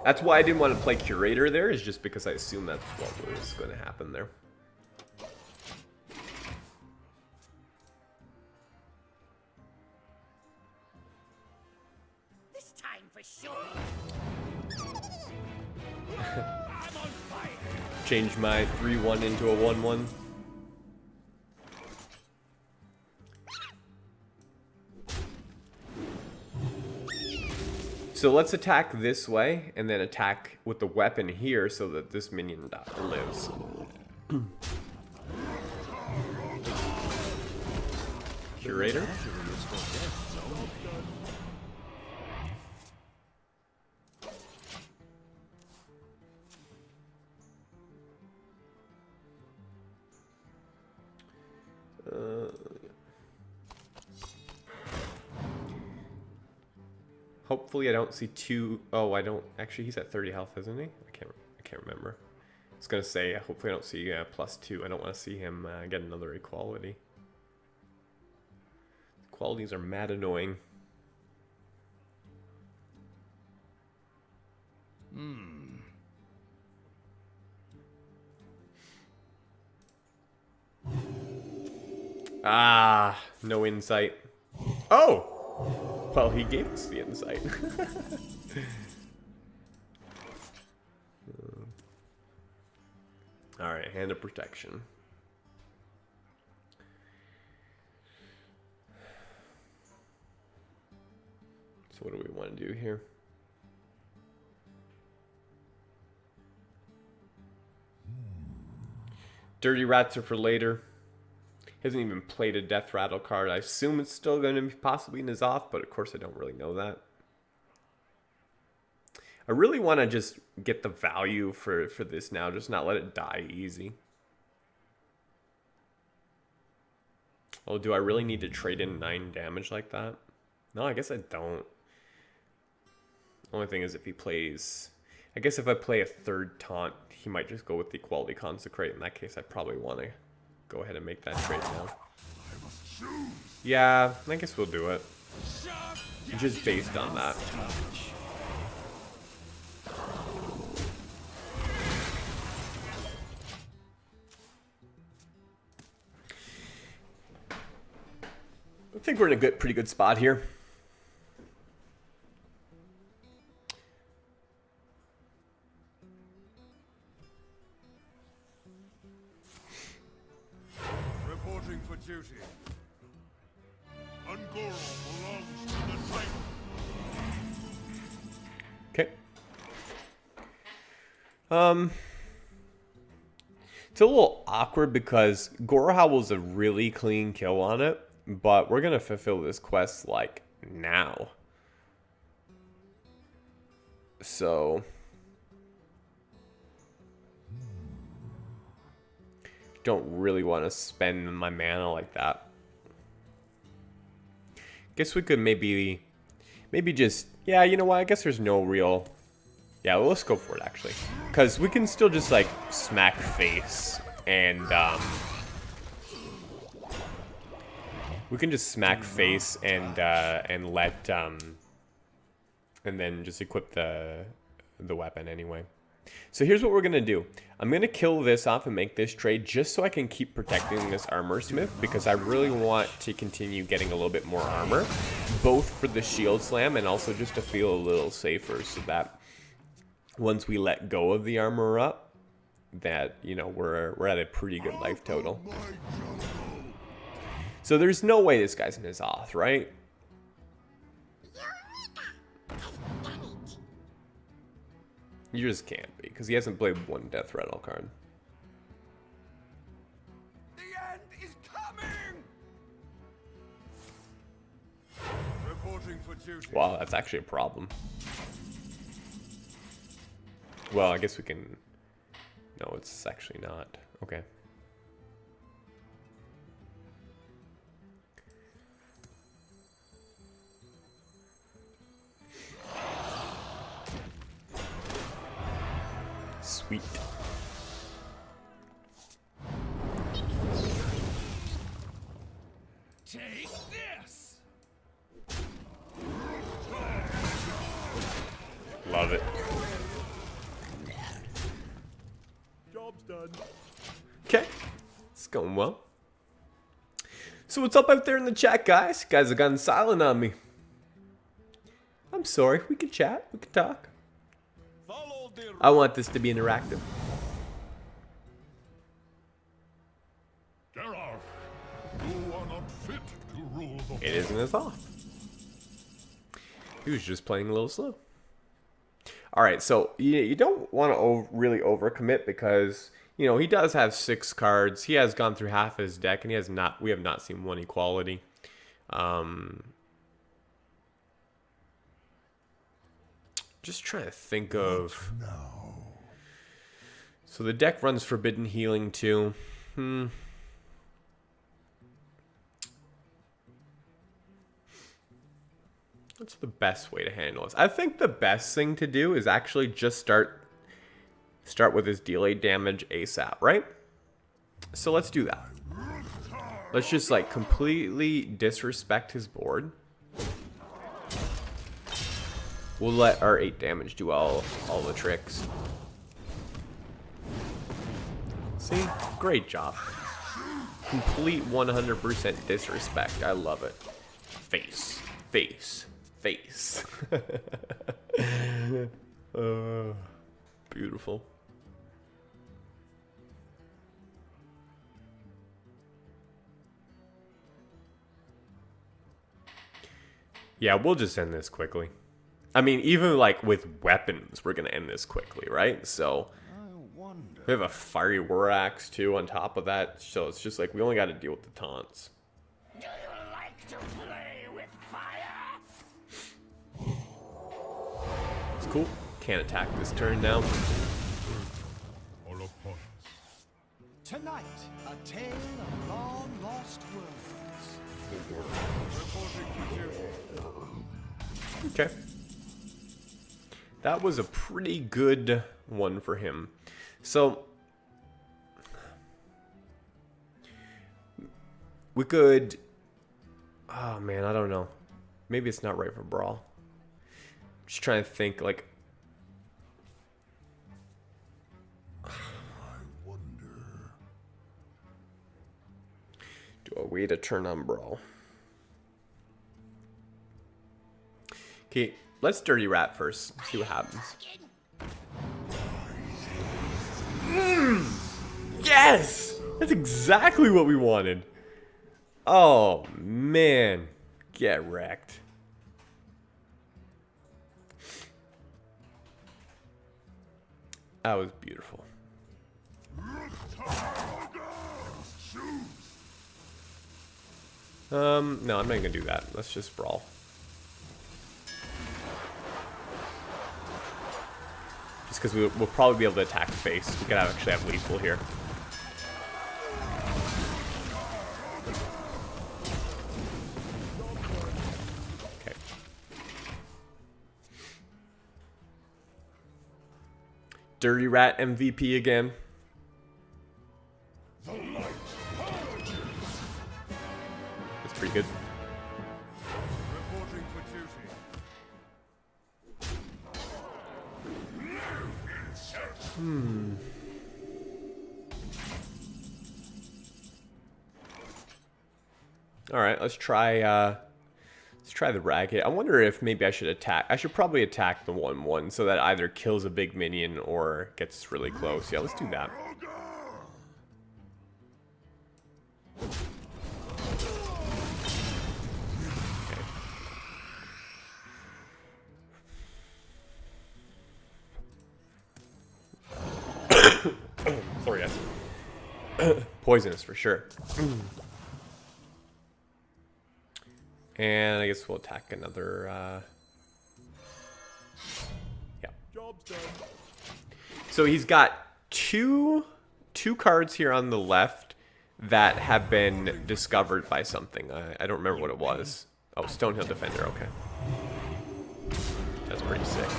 That's why I didn't want to play Curator there, is just because I assumed that's what was going to happen there. This time for sure. I'm on fire. Change my 3-1 into a 1-1. So let's attack this way, and then attack with the weapon here so that this minion lives. Curator? Hopefully I don't see two. Oh, I don't. Actually, he's at 30 health, isn't he? I can't remember. I was gonna say, hopefully I don't see +2. I don't want to see him get another equality. Equalities are mad annoying. Ah, no insight. Oh! Well, he gave us the insight. Alright, Hand of Protection. So what do we want to do here? Dirty Rats are for later. Hasn't even played a Death Rattle card. I assume it's still going to be possibly in his off, but of course I don't really know that. I really want to just get the value for this now, just not let it die easy. Oh, do I really need to trade in 9 damage like that? No, I guess I don't. Only thing is if he plays... I guess if I play a 3rd taunt, he might just go with the Equality Consecrate. In that case, I probably want to go ahead and make that trade now. Yeah, I guess we'll do it. Just based on that. I think we're in a pretty good spot here. Reporting for duty. Ungoro belongs to the Titan. Okay. It's a little awkward because Gorehowl's a really clean kill on it, but we're gonna fulfill this quest like now. So don't really want to spend my mana like that. Guess we could maybe just, yeah, you know what? I guess there's no real. Yeah, well, let's go for it actually, because we can still just like smack face and we can just smack face and let and then just equip the weapon anyway. So here's what we're gonna do. I'm gonna kill this off and make this trade just so I can keep protecting this armor smith, because I really want to continue getting a little bit more armor, both for the shield slam and also just to feel a little safer, so that once we let go of the armor up, that, you know, we're at a pretty good life total. So there's no way this guy's in his off, right? You just can't be, because he hasn't played one Death Rattle card. The end is coming. Reporting for duty. Wow, that's actually a problem. Well, I guess we can... No, it's actually not. Okay. Sweet. Take this. Love it. Job's done. Okay. It's going well. So what's up out there in the chat, guys? You guys have gone silent on me. I'm sorry. We can chat. We can talk. Follow the I want this to be interactive. Geralt. You are not fit to rule the It isn't as off. He was just playing a little slow. Alright, so you don't want to really overcommit because, you know, he does have 6 cards. He has gone through half his deck and we have not seen one equality. Just trying to think of... So the deck runs Forbidden Healing too. What's the best way to handle this? I think the best thing to do is actually just start with his delayed damage ASAP, right? So let's do that. Let's just like completely disrespect his board. We'll let our 8 damage do all the tricks. See? Great job. Complete 100% disrespect. I love it. Face. Face. Face. Beautiful. Yeah, we'll just end this quickly. I mean, even like with weapons, we're gonna end this quickly, right? So we have a fiery war axe too on top of that, so it's just like we only got to deal with the taunts. Do you like to play with fire? It's cool. Can't attack this turn now. all opponents. Tonight, a tale of long lost worlds. Reporting for duty. Okay. That was a pretty good one for him. So we could... Oh man, I don't know. Maybe it's not right for Brawl. Just trying to think like... I wonder. Do I wait a turn on Brawl? Okay, let's Dirty Rat first. See what happens. Yes! That's exactly what we wanted. Oh, man. Get wrecked. That was beautiful. No, I'm not gonna do that. Let's just Brawl. Just because we'll probably be able to attack the face. We could actually have lethal here. Okay. Dirty Rat MVP again. That's pretty good. Reporting for duty. All right, let's try the racket. I wonder if maybe I should attack. I should probably attack the 1/1 so that either kills a big minion or gets really close. Yeah, let's do that. Okay. Sorry, guys. Poisonous for sure. And I guess we'll attack another... yeah. Job's done. So he's got two cards here on the left that have been discovered by something. I don't remember what it was. Oh, Stonehill Defender, okay. That's pretty sick.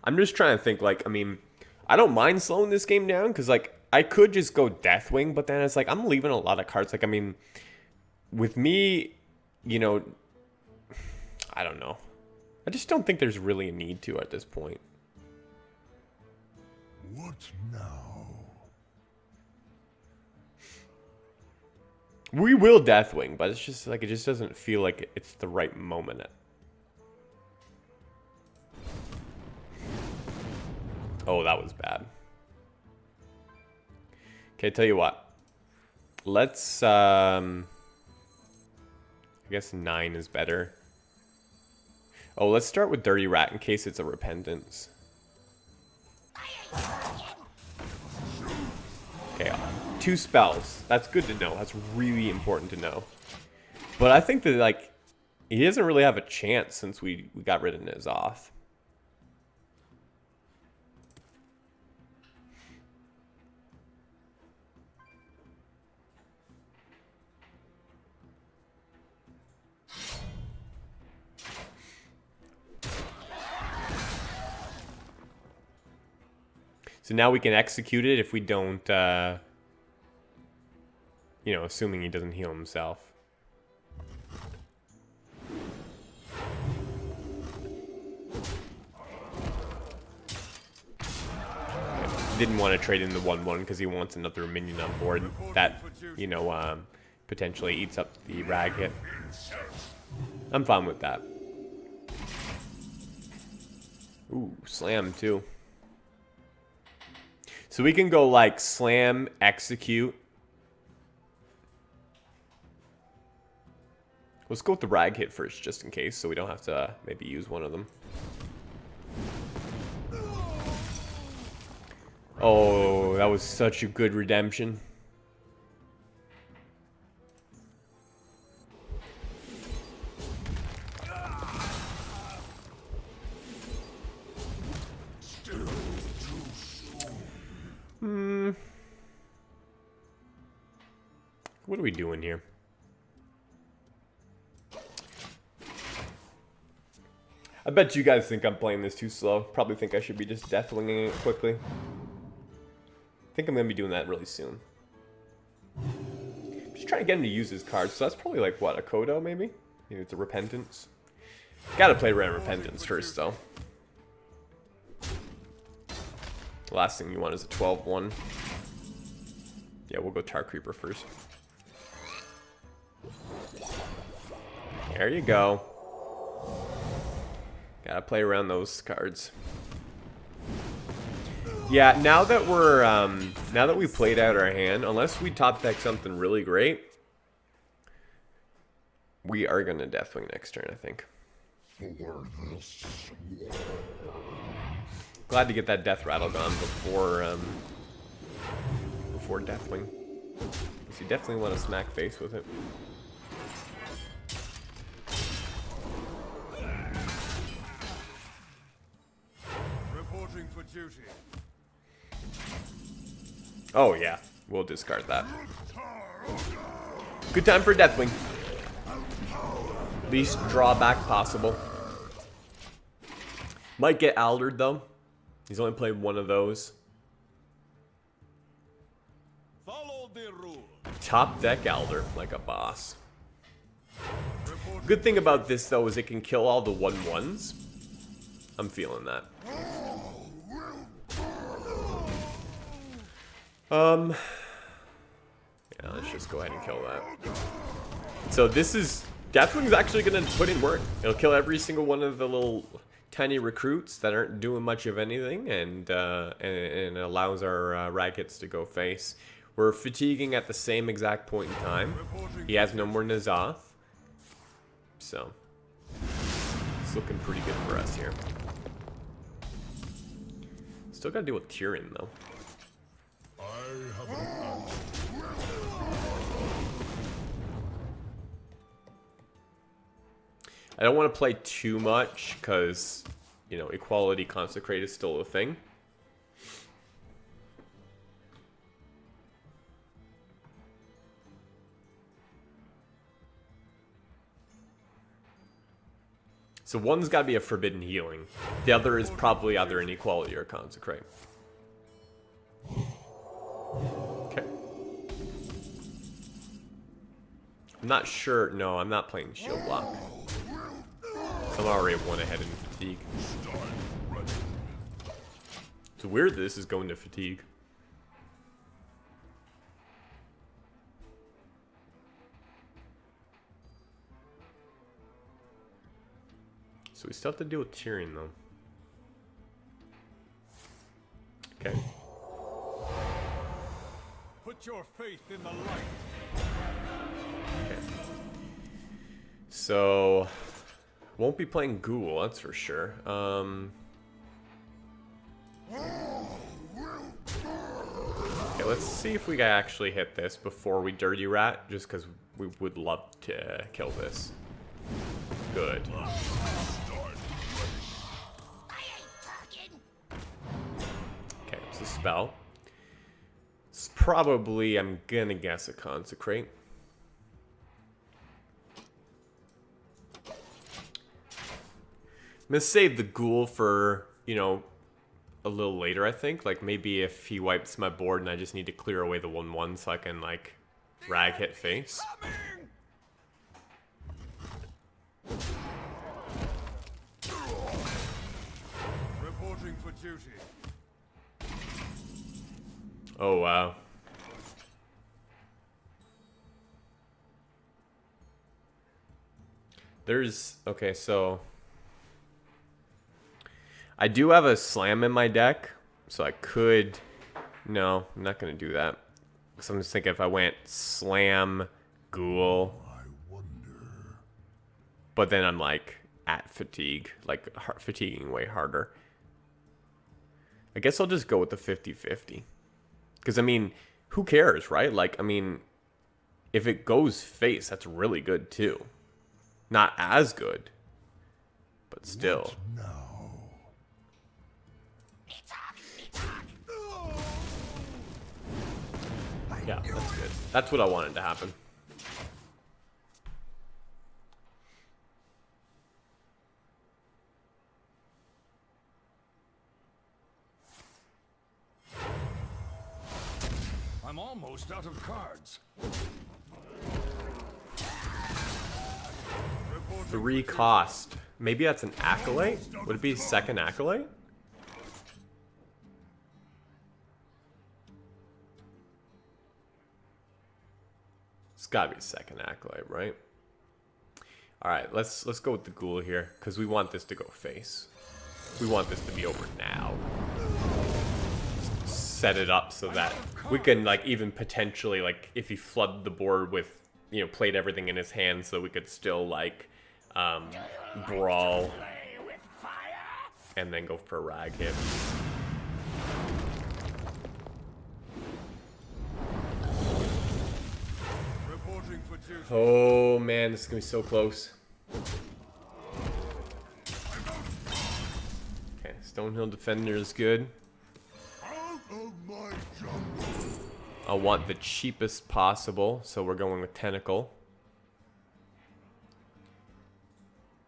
I'm just trying to think, like, I mean, I don't mind slowing this game down, because, like, I could just go Deathwing, but then it's like, I'm leaving a lot of cards. Like, I mean, with me, you know, I don't know. I just don't think there's really a need to at this point. What now? We will Deathwing, but it's just, like, it just doesn't feel like it's the right moment. Oh, that was bad. Okay, tell you what. Let's, I guess 9 is better. Oh, let's start with Dirty Rat in case it's a Repentance. Okay, 2 spells. That's good to know. That's really important to know. But I think that, like, he doesn't really have a chance since we got rid of N'Zoth. So now we can execute it if we don't, you know, assuming he doesn't heal himself. Didn't want to trade in the 1/1 because he wants another minion on board that, you know, potentially eats up the rag hit. I'm fine with that. Ooh, slam too. So we can go like slam, execute. Let's go with the rag hit first, just in case, so we don't have to maybe use one of them. Oh, that was such a good redemption. What are we doing here? I bet you guys think I'm playing this too slow. Probably think I should be just deathwinging it quickly. I think I'm going to be doing that really soon. Just trying to get him to use his cards. So that's probably like, what, a Kodo maybe? Maybe it's a Repentance. Gotta play around Repentance first, though. The last thing you want is a 12-1. Yeah, we'll go Tar Creeper first. There you go. Gotta play around those cards. Yeah, now that we're now that we played out our hand, unless we top deck something really great, we are gonna Deathwing next turn, I think. Glad to get that Death Rattle gone before Deathwing. Because you definitely want to smack face with it. Reporting for duty. Oh yeah, we'll discard that. Good time for Deathwing. Least drawback possible. Might get Aldered though. He's only played one of those. Follow the rule. Top deck Alder like a boss. Good thing about this though is it can kill all the 1/1s. I'm feeling that. Yeah, let's just go ahead and kill that. So this is Deathwing's actually gonna put in work. It'll kill every single one of the little tiny recruits that aren't doing much of anything, and it allows our rackets to go face. We're fatiguing at the same exact point in time. He has no more N'Zoth, so it's looking pretty good for us here. Still gotta deal with Tyrion though. I have an answer. I don't want to play too much because, you know, equality consecrate is still a thing. So one's got to be a forbidden healing. The other is probably either an equality or consecrate. Okay. I'm not sure. No, I'm not playing shield block. I'm already one ahead in fatigue. It's weird that this is going to fatigue. So we still have to deal with Tyrion though. Okay. Put your faith in the light. Okay. So won't be playing Ghoul, that's for sure. Okay, let's see if we can actually hit this before we Dirty Rat, just because we would love to kill this. Good. Okay, it's a spell. It's probably, I'm gonna guess, a Consecrate. I'm gonna save the Ghoul for, you know, a little later, I think. Like, maybe if he wipes my board and I just need to clear away the 1/1 so I can, like, rag hit face. Reporting for duty. Oh, wow. There's... Okay, so... I do have a Slam in my deck, so I could... No, I'm not going to do that. Because I'm just thinking if I went Slam, Ghoul... I wonder. But then I'm, like, at fatigue. Like, fatiguing way harder. I guess I'll just go with the 50-50. Because, I mean, who cares, right? Like, I mean, if it goes face, that's really good, too. Not as good, but still. Now. Yeah, that's good. That's what I wanted to happen. I'm almost out of cards. 3 cost. Maybe that's an Acolyte? Would it be second Acolyte? It's gotta be a second Acolyte, right? Alright, let's go with the Ghoul here, because we want this to go face. We want this to be over now. Set it up so that we can, like, even potentially, like, if he flooded the board with, you know, played everything in his hand, so we could still, like, brawl Play with fire? and then go for a rag hit. Reporting for duty. Oh man, this is gonna be so close. Okay, Stonehill Defender is good. Out of my jungle. I want the cheapest possible, so we're going with Tentacle.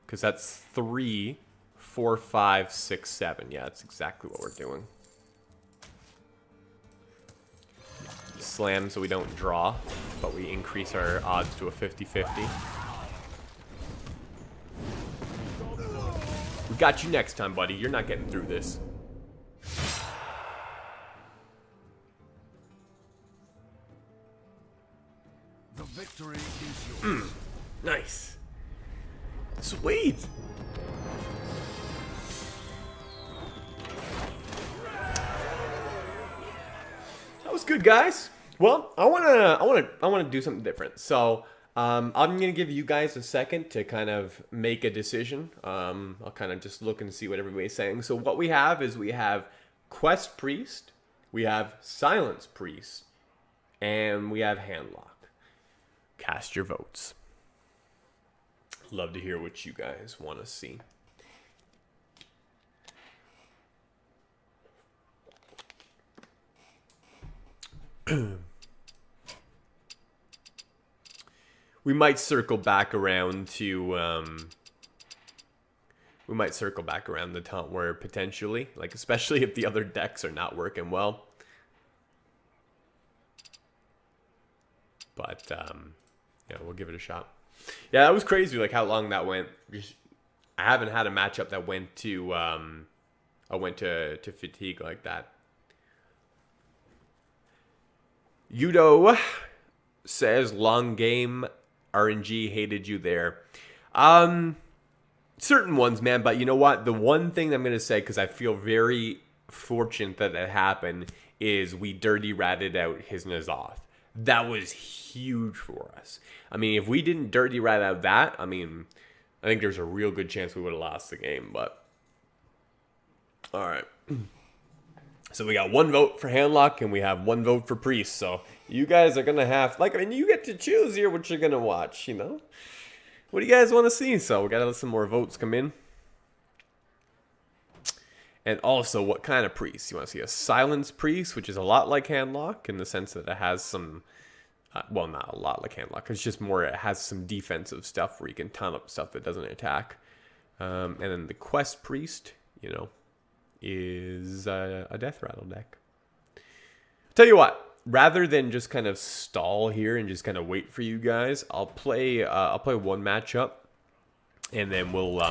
Because that's 3, 4, 5, 6, 7. Yeah, that's exactly what we're doing. Slam so we don't draw, but we increase our odds to a 50-50. We got you next time, buddy. You're not getting through this. The victory is yours. Nice. Sweet. That was good, guys. Well, I wanna do something different. So I'm gonna give you guys a second to kind of make a decision. I'll kind of just look and see what everybody's saying. So what we have is we have Quest Priest, we have Silence Priest, and we have Handlock. Cast your votes. Love to hear what you guys want to see. We might circle back around to we might circle back around the Taunt Warrior potentially, like especially if the other decks are not working well. But yeah, we'll give it a shot. Yeah, that was crazy, like how long that went. I haven't had a matchup that went to to fatigue like that. Yudo says long game RNG hated you there. Certain ones, man, but you know what? The one thing I'm gonna say, because I feel very fortunate that it happened, is we dirty ratted out his Nazoth. That was huge for us. I mean, if we didn't dirty rat out that, I mean, I think there's a real good chance we would have lost the game, but all right. So we got 1 vote for Handlock and we have 1 vote for Priest. So you guys are gonna have, like, I mean, you get to choose here what you're gonna watch, you know? What do you guys want to see? So we gotta let some more votes come in. And also, what kind of priest? You want to see a Silence Priest, which is a lot like Handlock in the sense that it has some, well, not a lot like Handlock. It's just more, it has some defensive stuff where you can ton up stuff that doesn't attack. And then the Quest Priest, you know, is a Death Rattle deck. Tell you what, rather than just kind of stall here and just kind of wait for you guys, I'll play 1 matchup, and then we'll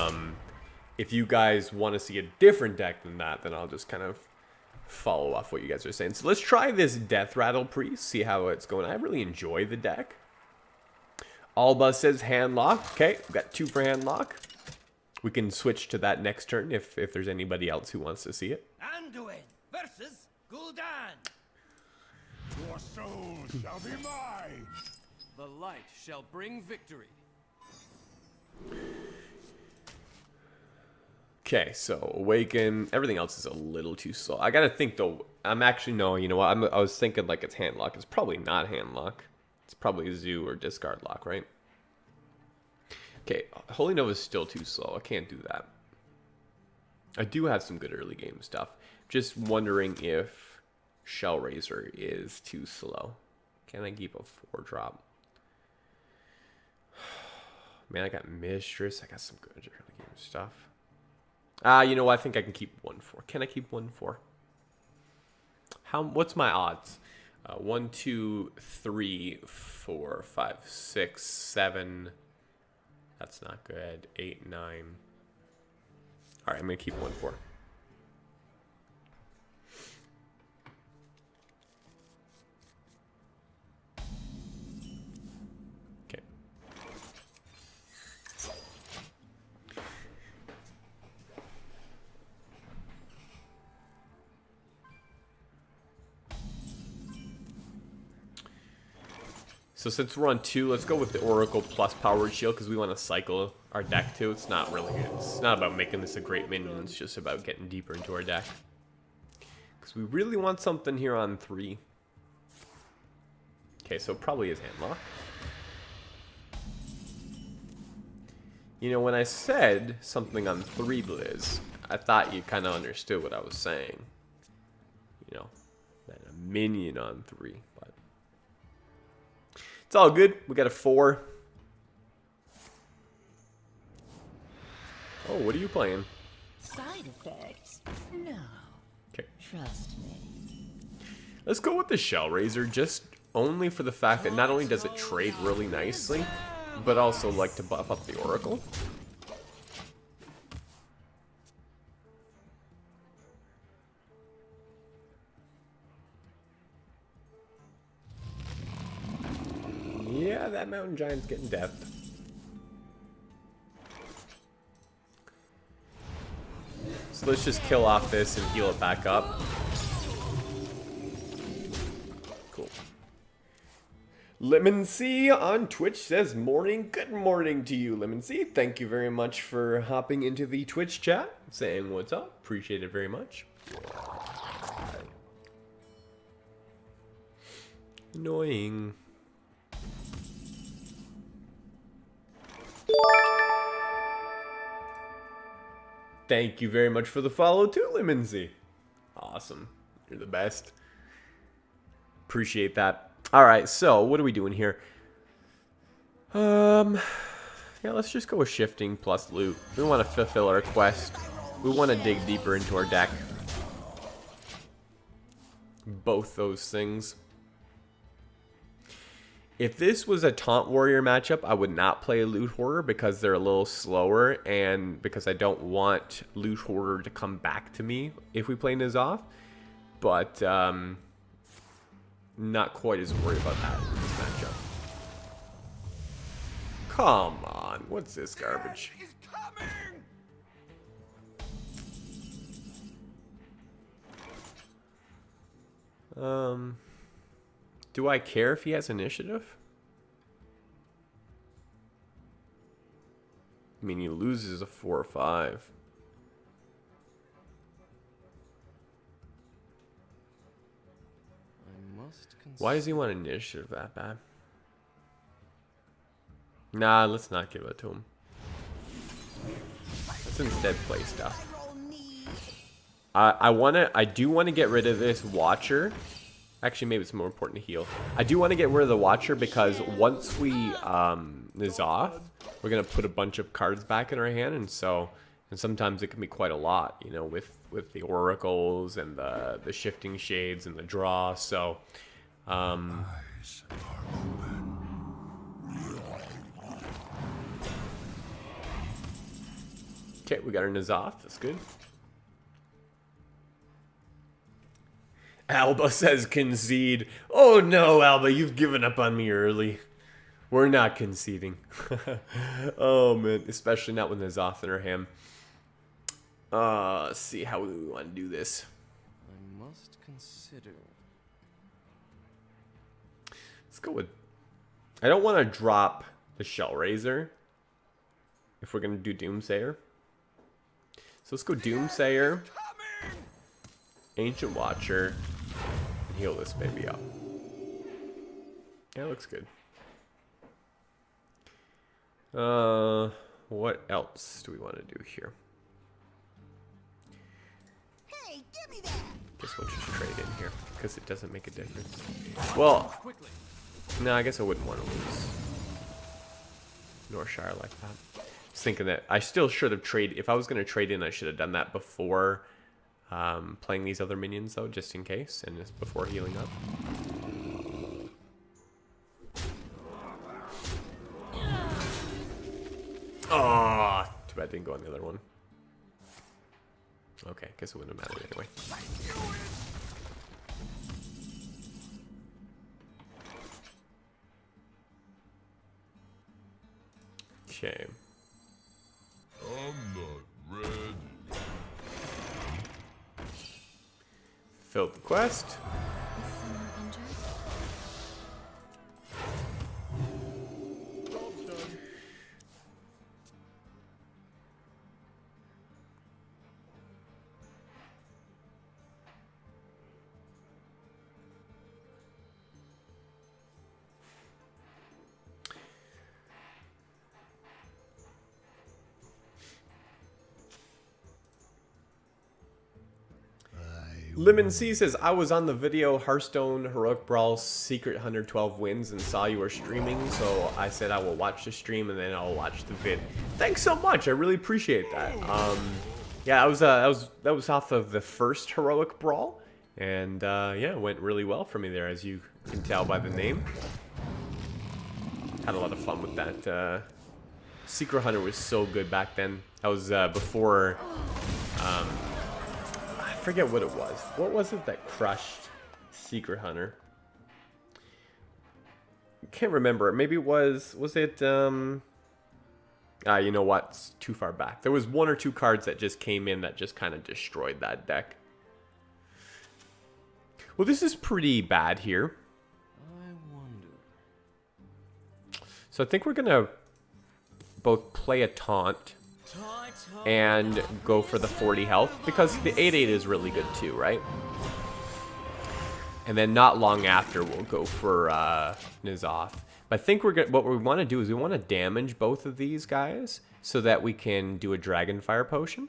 if you guys want to see a different deck than that, then I'll just kind of follow off what you guys are saying. So let's try this Death Rattle Priest, see how it's going. I really enjoy the deck. Alba says Handlock. Okay, we've got 2 for Handlock. We can switch to that next turn if there's anybody else who wants to see it. Anduin versus Gul'dan. Your soul shall be mine. The light shall bring victory. Okay, so Awaken. Everything else is a little too slow. I gotta think though. I'm actually, no, you know what? I was thinking like it's Handlock. It's probably not Handlock. It's probably Zoo or Discard Lock, right? Okay, Holy Nova is still too slow. I can't do that. I do have some good early game stuff. Just wondering if Shellraiser is too slow. Can I keep a 4-drop? Man, I got Mistress. I got some good early game stuff. You know what? I think I can keep 1-4. Can I keep 1-4? What's my odds? 1, 2, 3, 4, 5, 6, 7. That's not good. 8, 9. All right, I'm gonna keep 1-4. Okay. So since we're on 2, let's go with the Oracle plus Powered Shield because we want to cycle our deck too. It's not really good. It's not about making this a great minion. It's just about getting deeper into our deck. Because we really want something here on 3. Okay, so probably is Handlock. You know, when I said something on 3, Blizz, I thought you kind of understood what I was saying. You know, that a minion on 3, but it's all good. We got a 4. Oh, what are you playing? Side effects? No. Okay. Trust me. Let's go with the Shellraiser, just only for the fact that not only does it trade really nicely, but also like to buff up the Oracle. Yeah, that Mountain Giant's getting death. So let's just kill off this and heal it back up. Cool. Lemon C on Twitch says morning. Good morning to you, Lemon C. Thank you very much for hopping into the Twitch chat, saying what's up. Appreciate it very much. Annoying. Thank you very much for the follow too, Lemonsy. Awesome. You're the best. Appreciate that. Alright, so what are we doing here? Yeah, let's just go with shifting plus loot. We want to fulfill our quest. We want to dig deeper into our deck. Both those things. If this was a Taunt Warrior matchup, I would not play a Loot Hoarder because they're a little slower and because I don't want Loot Hoarder to come back to me if we play N'Zoth. But, not quite as worried about that in this matchup. Come on, what's this garbage? Do I care if he has initiative? I mean, he loses a 4 or 5. Why does he want initiative that bad? Nah, let's not give it to him. Let's instead play stuff. I do want to get rid of this Watcher. Actually, maybe it's more important to heal. I do want to get rid of the Watcher because once we N'Zoth, we're gonna put a bunch of cards back in our hand, and sometimes it can be quite a lot, you know, with the oracles and the shifting shades and the draw. So, okay, we got our N'Zoth. That's good. Alba says concede. Oh no, Alba, you've given up on me early. We're not conceding. Oh man, especially not with N'Zoth in her hand. Let's see how we want to do this. I must consider. Let's go with... I don't want to drop the Shellraiser if we're going to do Doomsayer. So let's go Doomsayer, Ancient Watcher, and heal this baby up. Yeah, looks good. What else do we want to do here? Hey, give me that. Guess we'll just trade in here because it doesn't make a difference. Well, no, I guess I wouldn't want to lose Northshire like that. Just thinking that I still should have traded. If I was going to trade in, I should have done that before playing these other minions, though, just in case, and just before healing up. Oh, too bad I didn't go on the other one. Okay, guess it wouldn't have mattered anyway. Okay. I'm not ready. Filled the quest. Is someone injured? Lemon C says, I was on the video Hearthstone Heroic Brawl Secret 112 wins and saw you were streaming, so I said I will watch the stream and then I'll watch the vid. Thanks so much, I really appreciate that. Yeah, that was off of the first Heroic Brawl, and yeah, it went really well for me there, as you can tell by the name. Had a lot of fun with that. Secret Hunter was so good back then. That was before. I forget what it was. What was it that crushed Secret Hunter? Can't remember. Maybe it was it you know what? It's too far back. There was 1 or 2 cards that just came in that just kind of destroyed that deck. Well, this is pretty bad here. I wonder. So I think we're gonna both play a taunt and go for the 40 health, because the 8/8 is really good too, right? And then not long after, we'll go for N'Zoth. But I think what we want to do is we want to damage both of these guys so that we can do a Dragonfire Potion.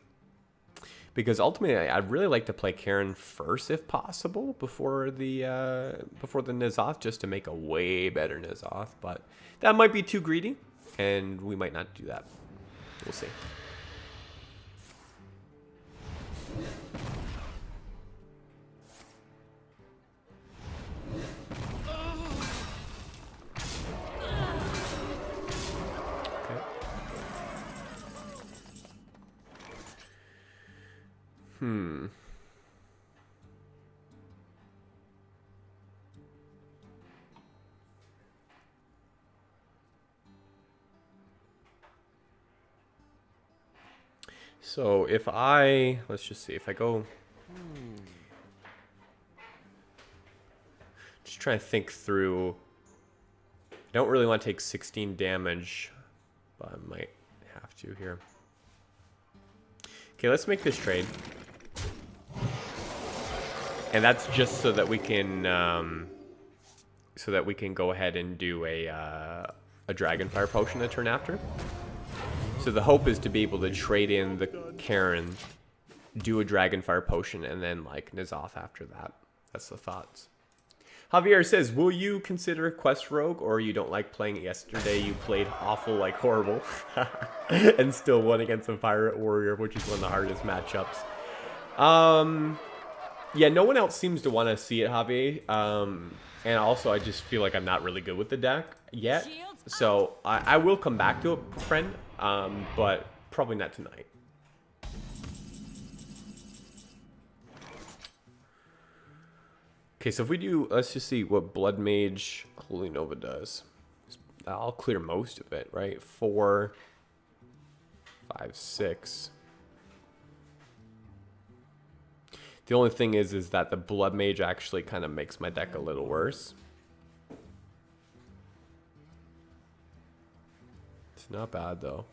Because ultimately, I'd really like to play Karen first, if possible, before the N'Zoth, just to make a way better N'Zoth. But that might be too greedy, and we might not do that. We'll see. So if let's just see, if I go, just trying to think through, I don't really want to take 16 damage, but I might have to here. Okay, let's make this trade. And that's just so that we can go ahead and do a Dragonfire Potion the turn after. So the hope is to be able to trade in the Karen, do a Dragonfire Potion, and then like N'Zoth after that. That's the thoughts. Javier says, will you consider Quest Rogue, or you don't like playing it? Yesterday you played awful, like horrible, and still won against a Pirate Warrior, which is one of the hardest matchups. Yeah, no one else seems to want to see it, Javi. And also, I just feel like I'm not really good with the deck yet. So I will come back to it, friend, but probably not tonight. Okay, so if we do, let's just see what Blood Mage Holy Nova does. I'll clear most of it, right? 4, 5, 6. The only thing is that the Blood Mage actually kind of makes my deck a little worse. It's not bad, though.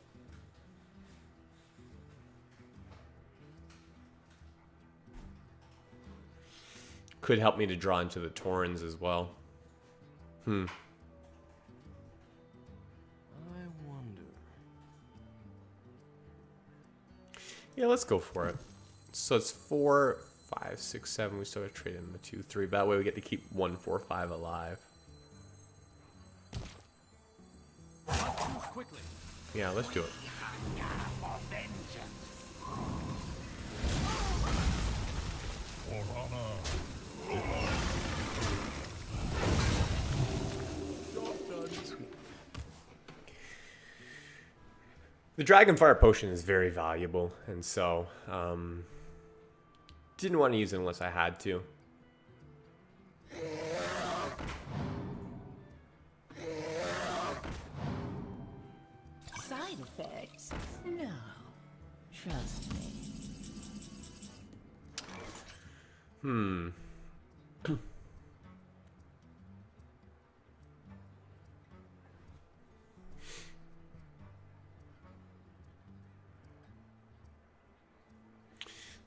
Could help me to draw into the Taurens as well. I wonder. Yeah, let's go for it. So it's 4, 5, 6, 7. We still have to trade in the 2, 3. That way we get to keep 1, 4, 5 alive. Quickly. Yeah, let's do it. For honor. The Dragonfire Potion is very valuable, and so didn't want to use it unless I had to. Side effects? No. Trust me.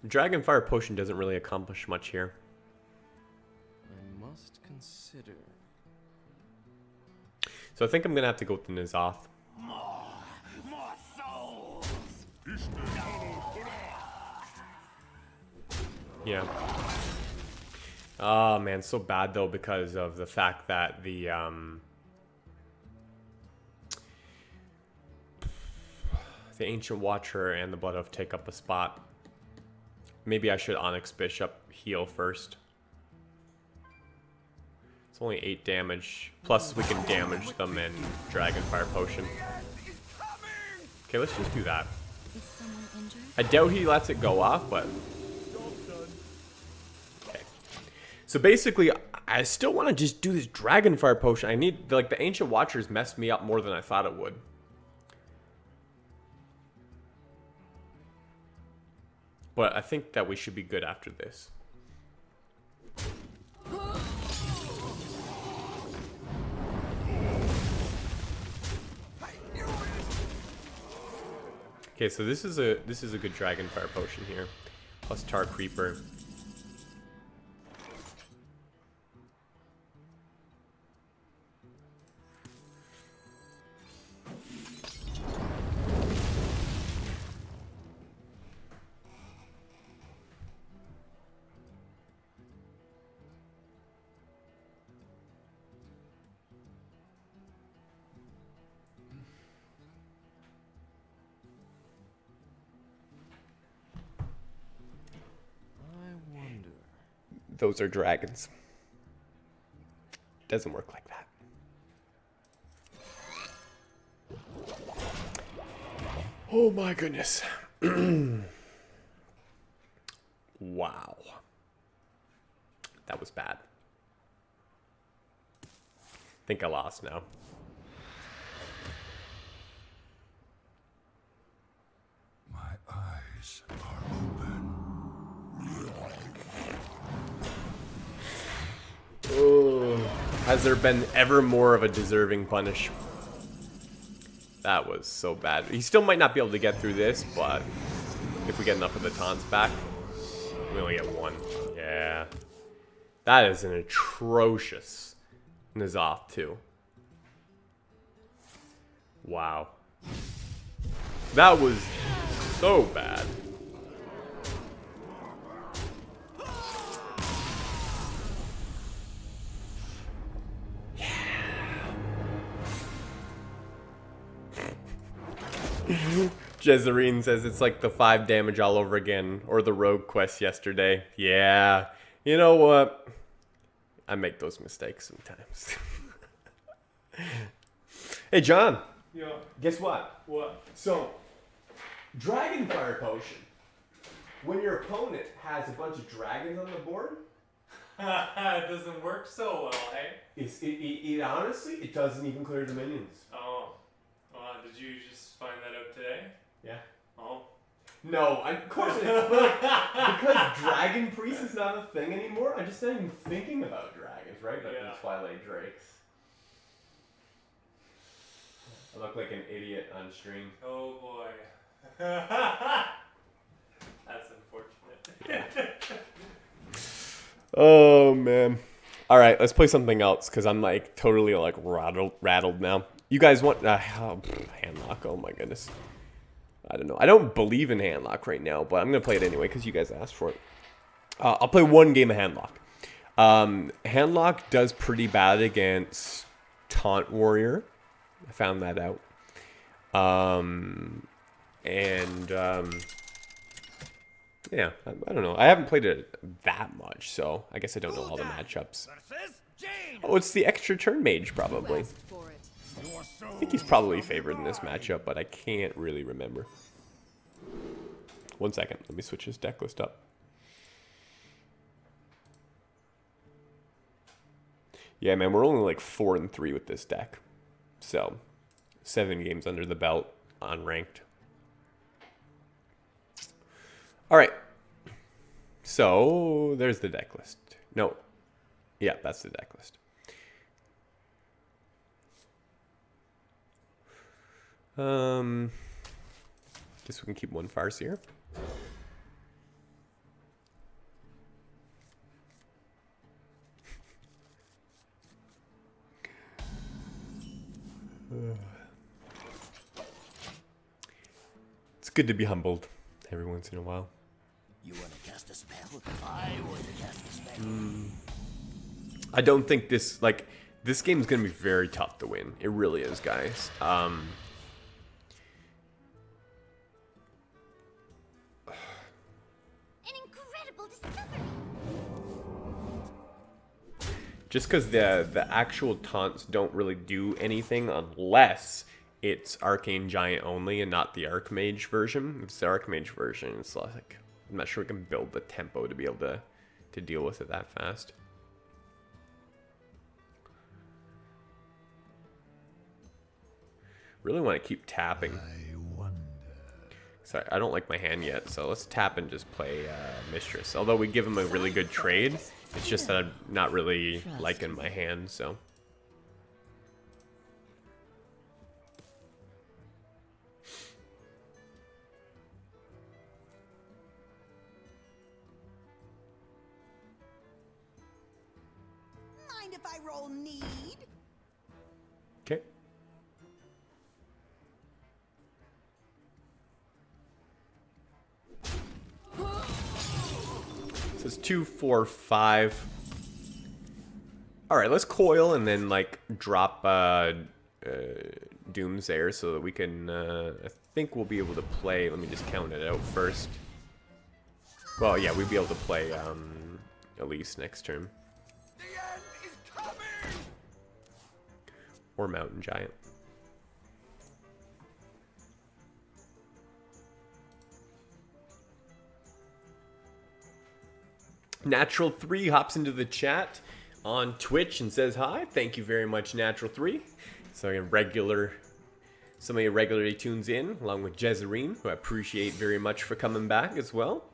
Dragonfire Potion doesn't really accomplish much here. I must consider. So I think I'm going to have to go with the N'Zoth. More souls! Yeah. Oh, man, so bad, though, because of the fact that the Ancient Watcher and the Blood Oath take up a spot. Maybe I should Onyx Bishop heal first. It's only 8 damage. Plus, we can damage them in Dragonfire Potion. Okay, let's just do that. Is someone injured? I doubt he lets it go off, but... Okay. So basically, I still want to just do this Dragonfire Potion. I need... Like, the Ancient Watchers messed me up more than I thought it would. But I think that we should be good after this. Okay, so this is a good Dragonfire Potion here. Plus Tar Creeper. those are dragons. Doesn't work like that. Oh my goodness. Wow. That was bad. I think I lost now. My eyes are open. Oh, has there been ever more of a deserving punish? That was so bad. He still might not be able to get through this, but if we get enough of the taunts back, we only get one. Yeah. That is an atrocious N'Zoth too. Wow. That was so bad. Jezerine says it's like the 5 damage all over again, or the rogue quest yesterday. Yeah, you know what? I make those mistakes sometimes. Hey, John. Yeah. Guess what? What? So, Dragon Fire Potion. When your opponent has a bunch of dragons on the board, It doesn't work so well, hey? it honestly, it doesn't even clear the minions. Oh. Did you just find that out today? Yeah. Oh. No, of course it is. But because Dragon Priest is not a thing anymore, I'm just not even thinking about dragons, right? Like Yeah. the Twilight Drakes. I look like an idiot on stream. Oh boy. That's unfortunate. Yeah. Oh man. All right, let's play something else because I'm like totally like rattled now. You guys want handlock? Oh my goodness. I don't know. I don't believe in handlock right now, but I'm gonna play it anyway because you guys asked for it. I'll play one game of handlock. Handlock does pretty bad against Taunt Warrior. I found that out. Yeah, I don't know. I haven't played it that much, so I guess I don't know all the matchups. Oh, it's the extra turn mage, probably. I think he's probably favored in this matchup, but I can't really remember. 1 second. Let me switch his deck list up. Yeah, man, we're only like 4-3 with this deck. So, 7 games under the belt on ranked. All right. So, there's the deck list. No. Yeah, that's the deck list. Guess we can keep one Farseer. It's good to be humbled every once in a while. You want to cast a spell? I want to cast a spell. I don't think this game's gonna be very tough to win. It really is, guys. An incredible discovery. Just because the actual taunts don't really do anything unless it's Arcane Giant only and not the Archmage version. If it's the Archmage version, it's like I'm not sure we can build the tempo to be able to deal with it that fast. Really want to keep tapping. Sorry, I don't like my hand yet, so let's tap and just play Mistress. Although we give him a really good trade, it's just that I'm not really liking my hand, so. Mind if I roll need? Okay. So it's 2, 4, 5. All right, let's coil and then like drop Doomsayer so that we can. I think we'll be able to play. Let me just count it out first. Well, yeah, we'd be able to play at least next turn. The end is coming! Or Mountain Giant. Natural 3 hops into the chat on Twitch and says hi. Thank you very much, Natural 3. So somebody regularly tunes in, along with Jezerine, who I appreciate very much for coming back as well.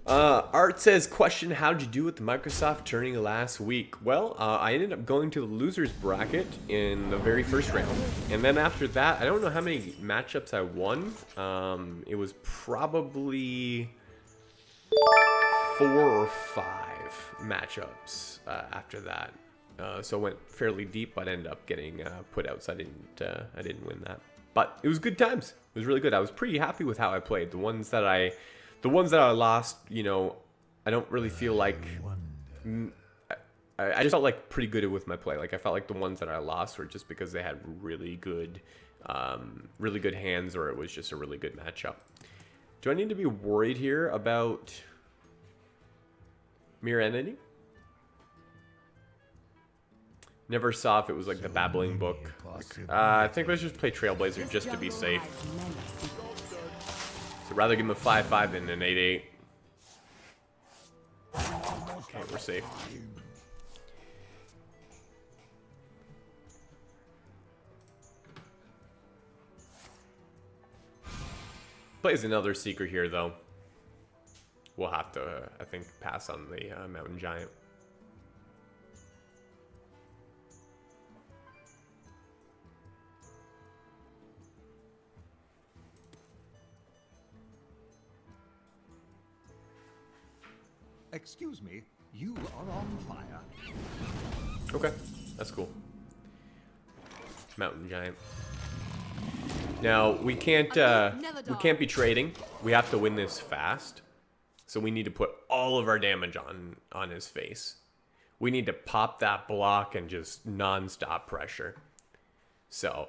Art says, question, how'd you do with the Microsoft tourney last week? Well, I ended up going to the loser's bracket in the very first round. And then after that, I don't know how many matchups I won. It was probably 4 or 5 matchups after that. So I went fairly deep, but ended up getting put out, so I didn't win that. But it was good times. It was really good. I was pretty happy with how I played. The ones that I lost, you know, I don't really feel like I just felt like pretty good with my play. Like I felt like the ones that I lost were just because they had really good hands, or it was just a really good matchup. Do I need to be worried here about Mirror Entity? Never saw if it was like the Babbling Book. I think let's just play Trailblazer just to be safe. So rather give him a 5-5 than an 8-8. Okay, we're safe. Plays another Seeker here, though. We'll have to, I think, pass on the Mountain Giant. Excuse me, you are on fire. Okay, that's cool. Mountain Giant. Now we can't be trading. We have to win this fast. So we need to put all of our damage on his face. We need to pop that block and just non-stop pressure. So,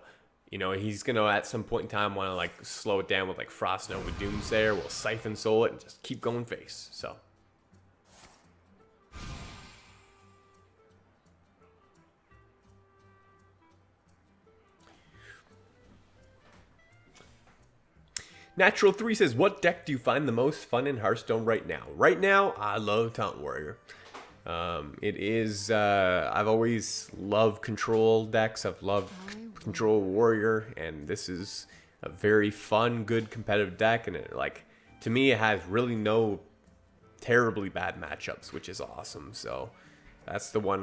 you know, he's gonna at some point in time want to like slow it down with like Frost Nova Doomsayer. We'll Siphon Soul it and just keep going face. So. Natural 3 says, what deck do you find the most fun in Hearthstone right now? Right now, I love Taunt Warrior. It is, I've always loved control decks. I've loved Control Warrior, and this is a very fun, good competitive deck. And it, like, to me, it has really no terribly bad matchups, which is awesome. So that's the one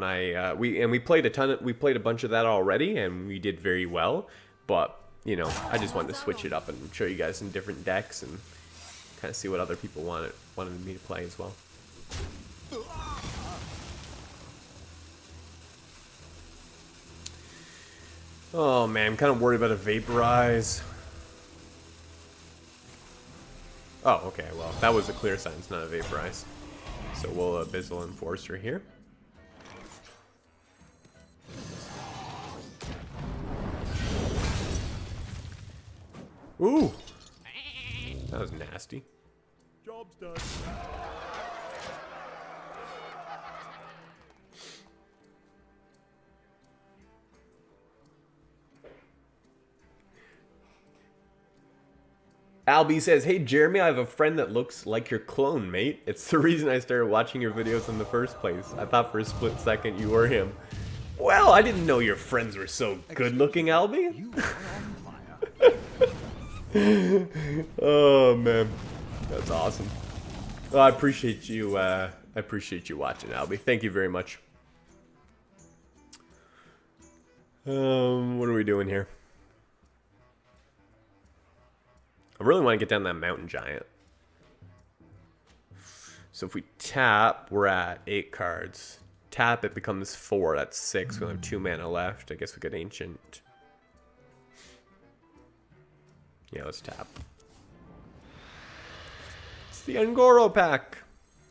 we played a bunch of that already, and we did very well. But you know, I just wanted to switch it up and show you guys some different decks and kind of see what other people wanted me to play as well. Oh man, I'm kind of worried about a Vaporize. Oh, okay, well, that was a clear sign, it's not a Vaporize. So we'll Abyssal Enforcer here. Ooh! That was nasty. Job's done. Albie says, hey Jeremy, I have a friend that looks like your clone, mate. It's the reason I started watching your videos in the first place. I thought for a split second you were him. Well, I didn't know your friends were so good looking, Albie. You are on fire. Oh man, that's awesome. Well, I appreciate you watching, Albie. Thank you very much. What are we doing here? I really want to get down that Mountain Giant. So if we tap, we're at 8 cards. Tap, it becomes 4. That's 6. We only have 2 mana left. I guess we could Ancient. Yeah, let's tap. It's the Angoro pack.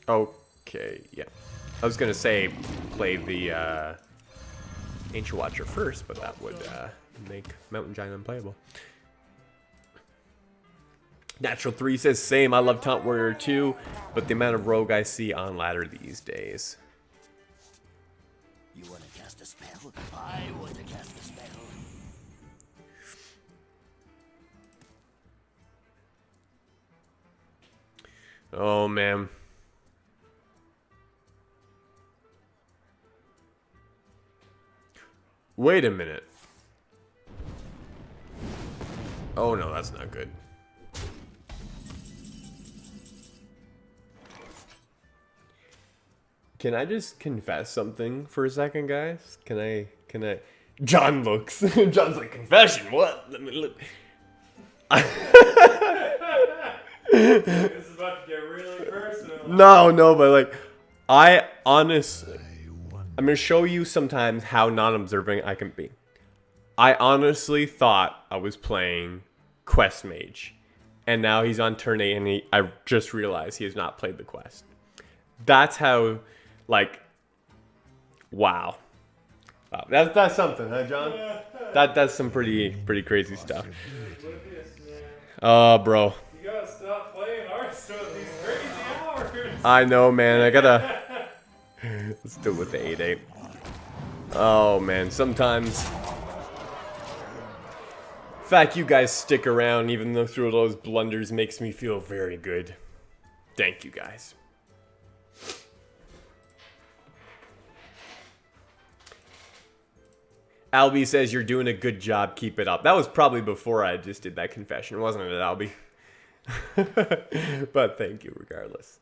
Okay, yeah. I was gonna say play the Ancient Watcher first, but that would make Mountain Giant unplayable. Natural 3 says, same, I love Taunt Warrior too, but the amount of rogue I see on ladder these days. You want to cast a spell? I want to cast a spell. Oh, man. Wait a minute. Oh, no, that's not good. Can I just confess something for a second, guys? Can I? John looks. John's like, confession? What? Let me look. This is about to get really personal. No, but like, I honestly, I'm gonna show you sometimes how non-observing I can be. I honestly thought I was playing Quest Mage, and now he's on turn 8, and I just realized he has not played the quest. That's how, like, wow. That's something, huh, John? That's some pretty crazy stuff. Oh, bro. You gotta stop playing Hearthstone these crazy hours. I know, man. I gotta. Let's do it with the 8/8. Oh man, sometimes. The fact you guys stick around, even though through those blunders, makes me feel very good. Thank you, guys. Albie says you're doing a good job. Keep it up. That was probably before I just did that confession, wasn't it, Albie? But thank you regardless.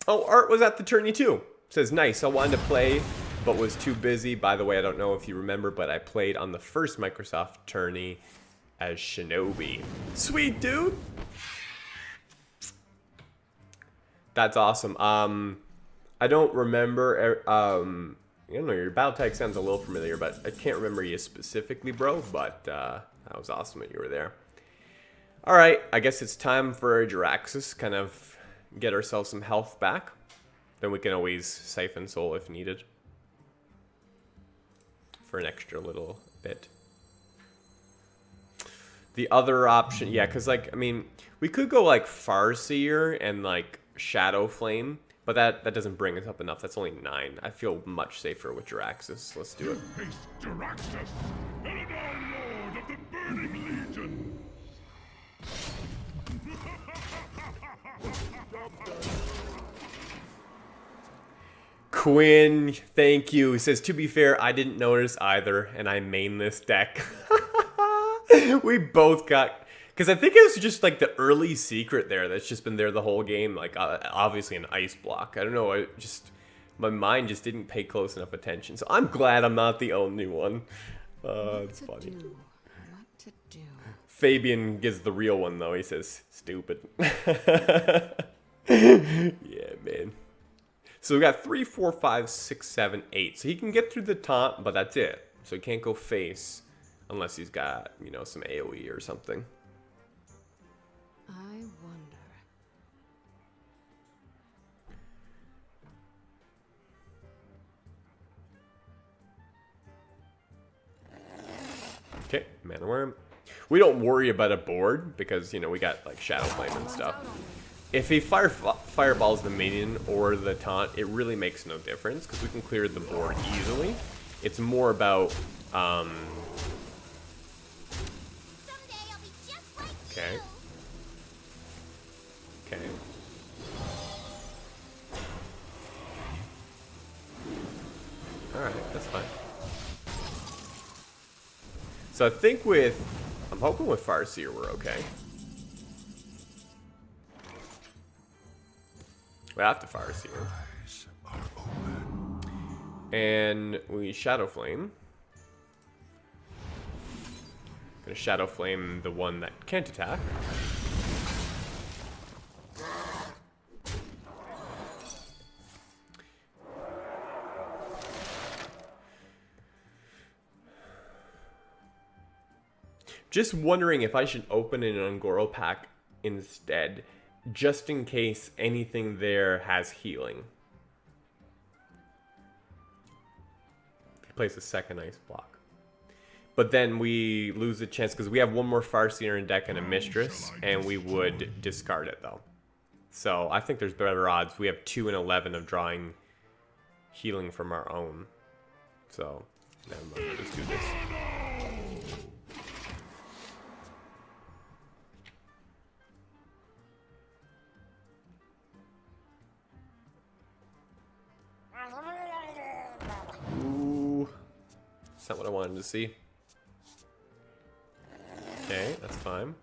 Oh, Art was at the tourney too. Says, nice. I wanted to play, but was too busy. By the way, I don't know if you remember, but I played on the first Microsoft tourney as Shinobi. Sweet, dude. That's awesome. I don't remember. I don't know. Your battle tag sounds a little familiar, but I can't remember you specifically, bro. But that was awesome that you were there. All right, I guess it's time for Jiraxis. Kind of get ourselves some health back. Then we can always siphon soul if needed for an extra little bit. The other option, yeah, because like I mean, we could go like Farseer and like Shadow Flame, but that doesn't bring us up enough. That's only 9. I feel much safer with Jiraxis. Let's do it. Face Jiraxis, Eladar Lord of the Burning Legion. Quinn, thank you. He says, to be fair, I didn't notice either, and I main this deck. We both got... Because I think it was just like the early secret there that's just been there the whole game. Like, obviously an ice block. I don't know, my mind just didn't pay close enough attention. So I'm glad I'm not the only one. It's funny. What to do? Fabian gives the real one, though. He says, stupid. Yeah, man. So we got 3, 4, 5, 6, 7, 8. So he can get through the taunt, but that's it. So he can't go face unless he's got, you know, some AoE or something. I wonder. Okay, Mana Worm. We don't worry about a board because, you know, we got like Shadow Flame and stuff. If he fireballs the minion or the taunt, it really makes no difference because we can clear the board easily. It's more about okay. Okay. Alright, that's fine. So I think I'm hoping with Farseer we're okay. We have to Farseer. And we Shadow Flame. Gonna Shadow Flame the one that can't attack. Just wondering if I should open an Ungoro pack instead, just in case anything there has healing. place a second ice block. But then we lose the chance because we have one more Farseer in deck and a Mistress, and we would discard it though. So I think there's better odds. We have 2 and 11 of drawing healing from our own. So never mind, let's do this. Ooh, that's not what I wanted to see. Okay, that's fine.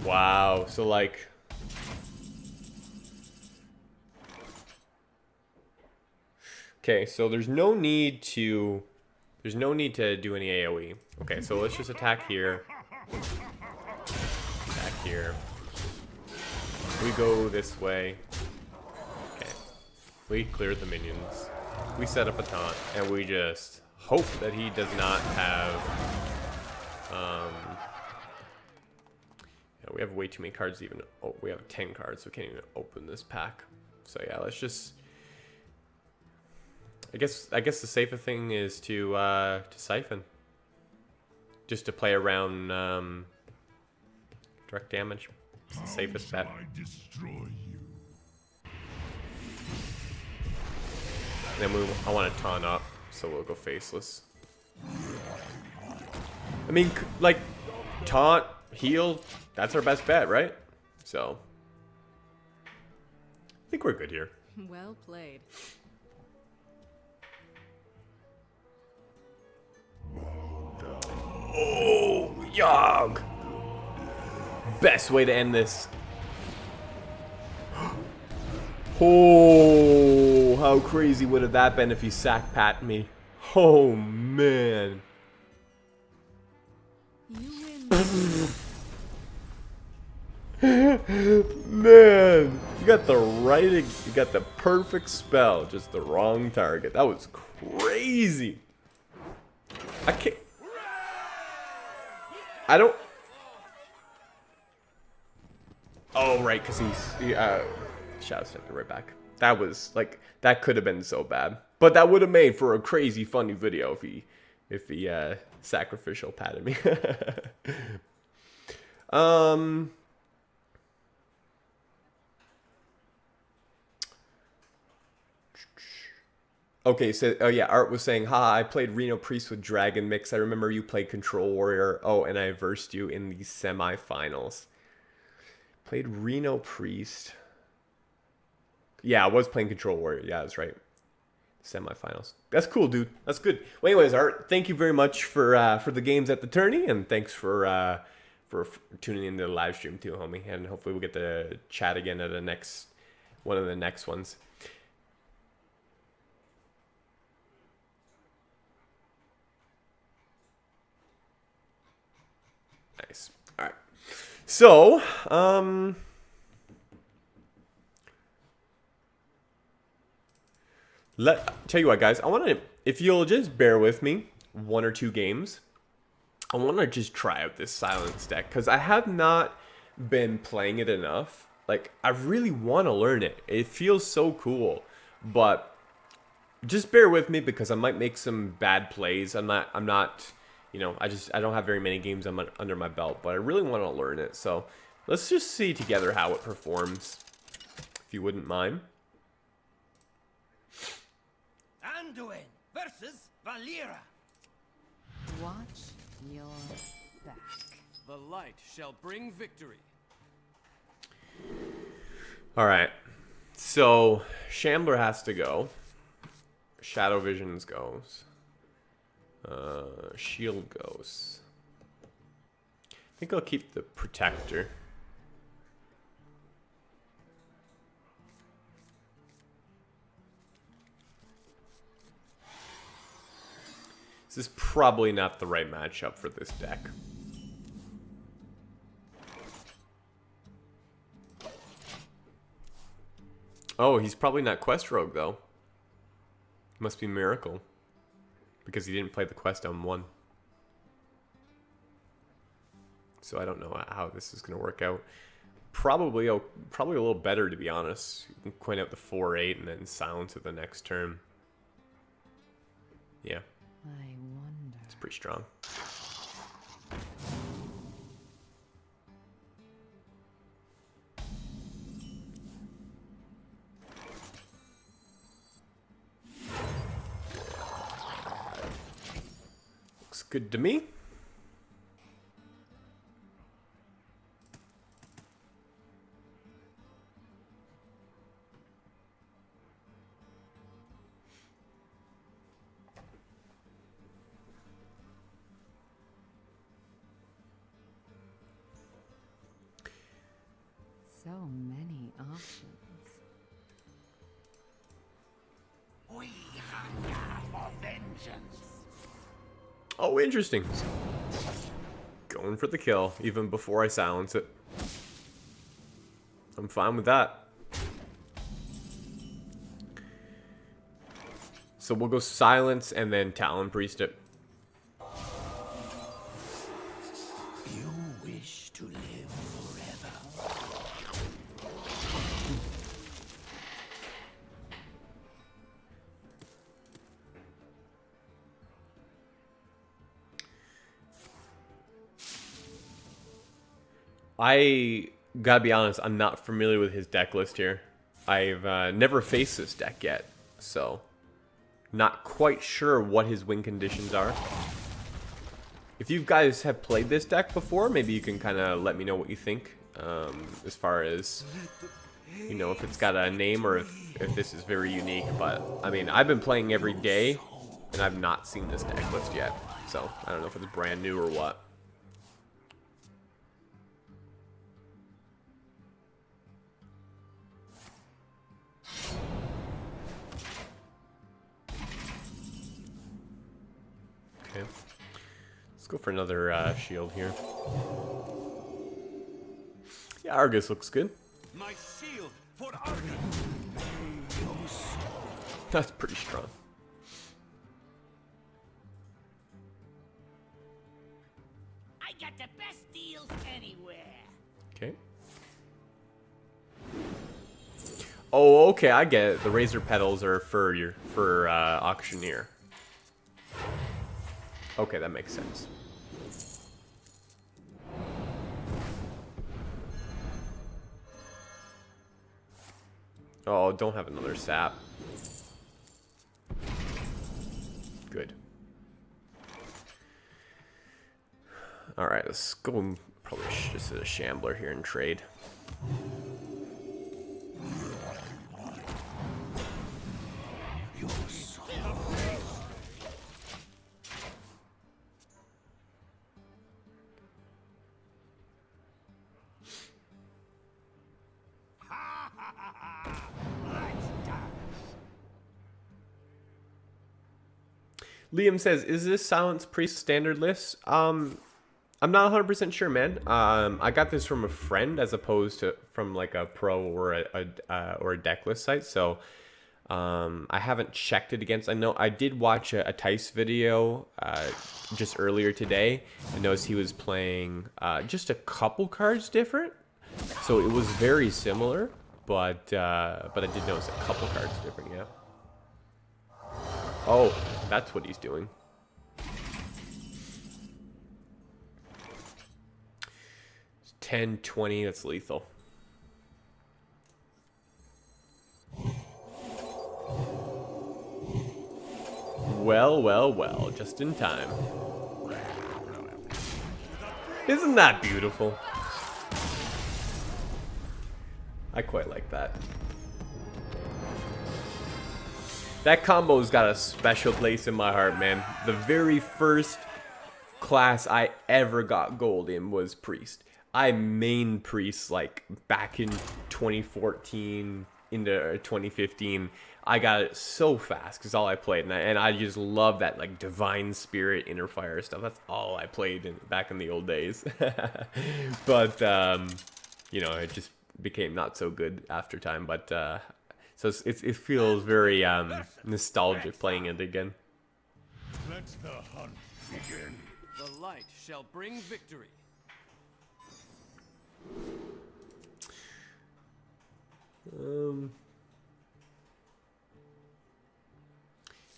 Wow, so like... Okay, so there's no need to do any AoE. Okay, so let's just attack here. Attack here. We go this way. Okay. We cleared the minions. We set up a taunt, and we just hope that he does not have... Yeah, we have way too many cards even... Oh, we have 10 cards, so we can't even open this pack. So yeah, let's just... I guess the safer thing is to siphon. Just to play around direct damage. It's the safest bet. And then I want to taunt up, so we'll go faceless. I mean, like, taunt, heal, that's our best bet, right? So, I think we're good here. Well played. Oh, Yogg! Best way to end this. Oh, how crazy would have that been if he sack pat me? Oh, man. You win. Man, you got the perfect spell, just the wrong target. That was crazy. I don't. Oh, right, because Shadow stepped right back. That was like, that could have been so bad, but that would have made for a crazy funny video if he sacrificial patted me. Okay, so, oh yeah, Art was saying, I played Reno Priest with Dragon Mix. I remember you played Control Warrior. Oh, and I versed you in the semifinals. Played Reno Priest. Yeah, I was playing Control Warrior. Yeah, that's right. Semifinals. That's cool, dude. That's good. Well, anyways, Art, thank you very much for the games at the tourney, and thanks for tuning into the live stream too, homie. And hopefully we'll get to chat again at one of the next ones. Nice. All right. So, tell you what, guys. I want to, if you'll just bear with me, 1 or 2 games. I want to just try out this silence deck because I have not been playing it enough. Like, I really want to learn it. It feels so cool, but just bear with me because I might make some bad plays. I'm not. You know, I don't have very many games under my belt, but I really want to learn it. So let's just see together how it performs, if you wouldn't mind. Anduin versus Valera. Watch your back. The light shall bring victory. All right. So Shambler has to go. Shadow Visions goes. Shield goes. I think I'll keep the Protector. This is probably not the right matchup for this deck. Oh, he's probably not Quest Rogue though. Must be Miracle. Because he didn't play the quest on 1. so I don't know how this is going to work out. Probably a little better, to be honest. You can coin out the 4/8 and then silence it the next turn. Yeah, I wonder. it's pretty strong. Looks good to me. So many options. We hunger for vengeance. Oh, interesting. Going for the kill, even before I silence it. I'm fine with that. So we'll go silence and then Talon Priest it. You wish to live forever. I gotta be honest, I'm not familiar with his deck list here. I've never faced this deck yet, so not quite sure what his win conditions are. If you guys have played this deck before, maybe you can kind of let me know what you think, as far as, you know, if it's got a name or if this is very unique. But, I mean, I've been playing every day, and I've not seen this deck list yet. So, I don't know if it's brand new or what. Okay. Let's go for another shield here. Yeah, Argus looks good. My shield for Argus. That's pretty strong. I got the best deals anywhere. Okay. Oh, okay, I get it. The razor petals are for auctioneer. Okay, that makes sense. Oh, don't have another sap. Good. Alright, let's go probably just a shambler here and trade. Liam says, "Is this Silence Priest standard list?" I'm not 100% sure, man. I got this from a friend as opposed to from like a pro or a deck list site. So I haven't checked it against. I know I did watch a Tice video just earlier today. I noticed he was playing just a couple cards different, so it was very similar. But I did notice a couple cards different. Yeah. Oh, that's what he's doing. It's 10, 20, that's lethal. Well, well, well, just in time. Isn't that beautiful? I quite like that. That combo's got a special place in my heart, man. The very first class I ever got gold in was Priest. I mained Priest like back in 2014 into 2015. I got it so fast because all I played, and I just love that like Divine Spirit, Inner Fire stuff. That's all I played back in the old days. But you know, it just became not so good after time. But so it feels very nostalgic playing it again. Let the hunt begin. The light shall bring victory.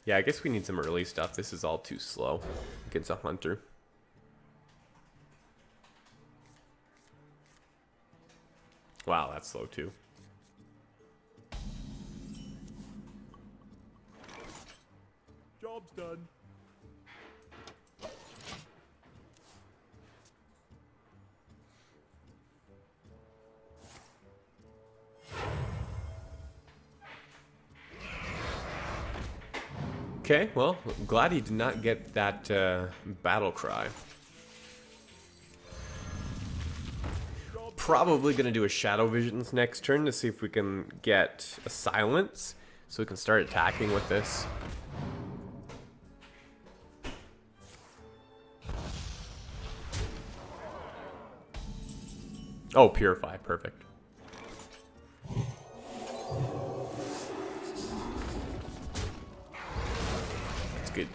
Yeah, I guess we need some early stuff. This is all too slow against a hunter. Wow, that's slow too. Job's done. Okay, well, I'm glad he did not get that battle cry. Probably going to do a Shadow Visions next turn to see if we can get a silence so we can start attacking with this. Oh, Purify, perfect. That's good.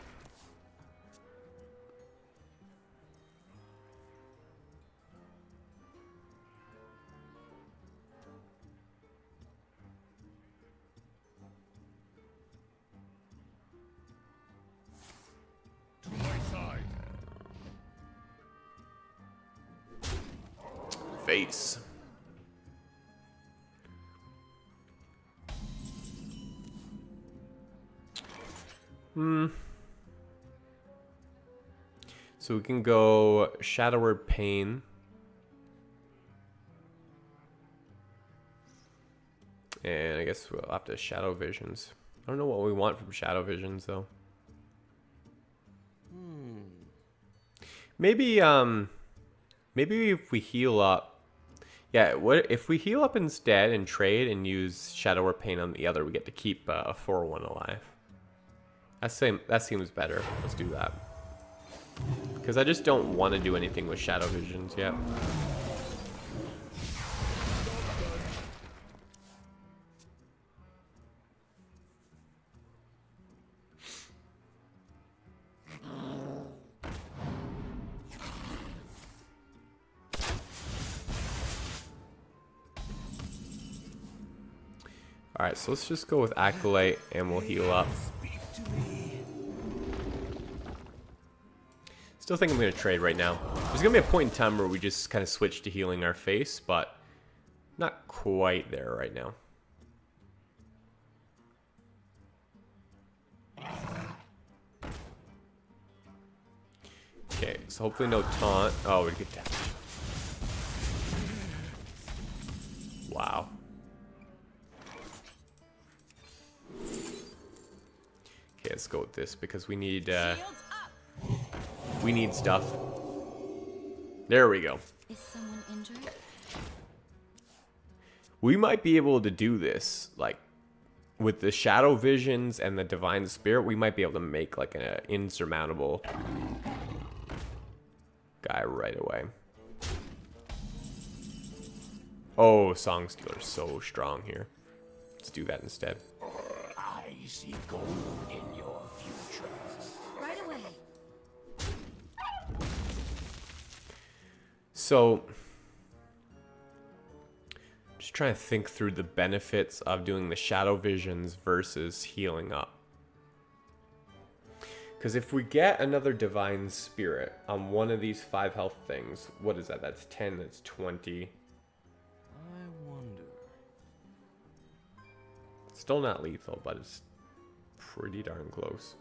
To my side. Face. So we can go Shadower Pain. And I guess we'll have to Shadow Visions. I don't know what we want from Shadow Visions though. Maybe maybe if we heal up. Yeah, what if we heal up instead and trade and use Shadower Pain on the other, we get to keep a 4-1 alive. That seems better. Let's do that. Because I just don't want to do anything with Shadow Visions yet. Alright, so let's just go with Acolyte and we'll heal up. Still think I'm going to trade right now. There's going to be a point in time where we just kind of switch to healing our face, but not quite there right now. Okay, so hopefully no taunt. Oh, we get damage. Wow. Okay, let's go with this because we need stuff. There we go. Is someone injured? We might be able to do this, like, with the Shadow Visions and the Divine Spirit, we might be able to make, like, an insurmountable guy right away. Oh, Song Stealer's so strong here. Let's do that instead. I see gold in your future. Right away. So, just trying to think through the benefits of doing the Shadow Visions versus healing up. Because if we get another Divine Spirit on one of these 5 health things, what is that? That's 10, that's 20. I wonder. Still not lethal, but it's pretty darn close.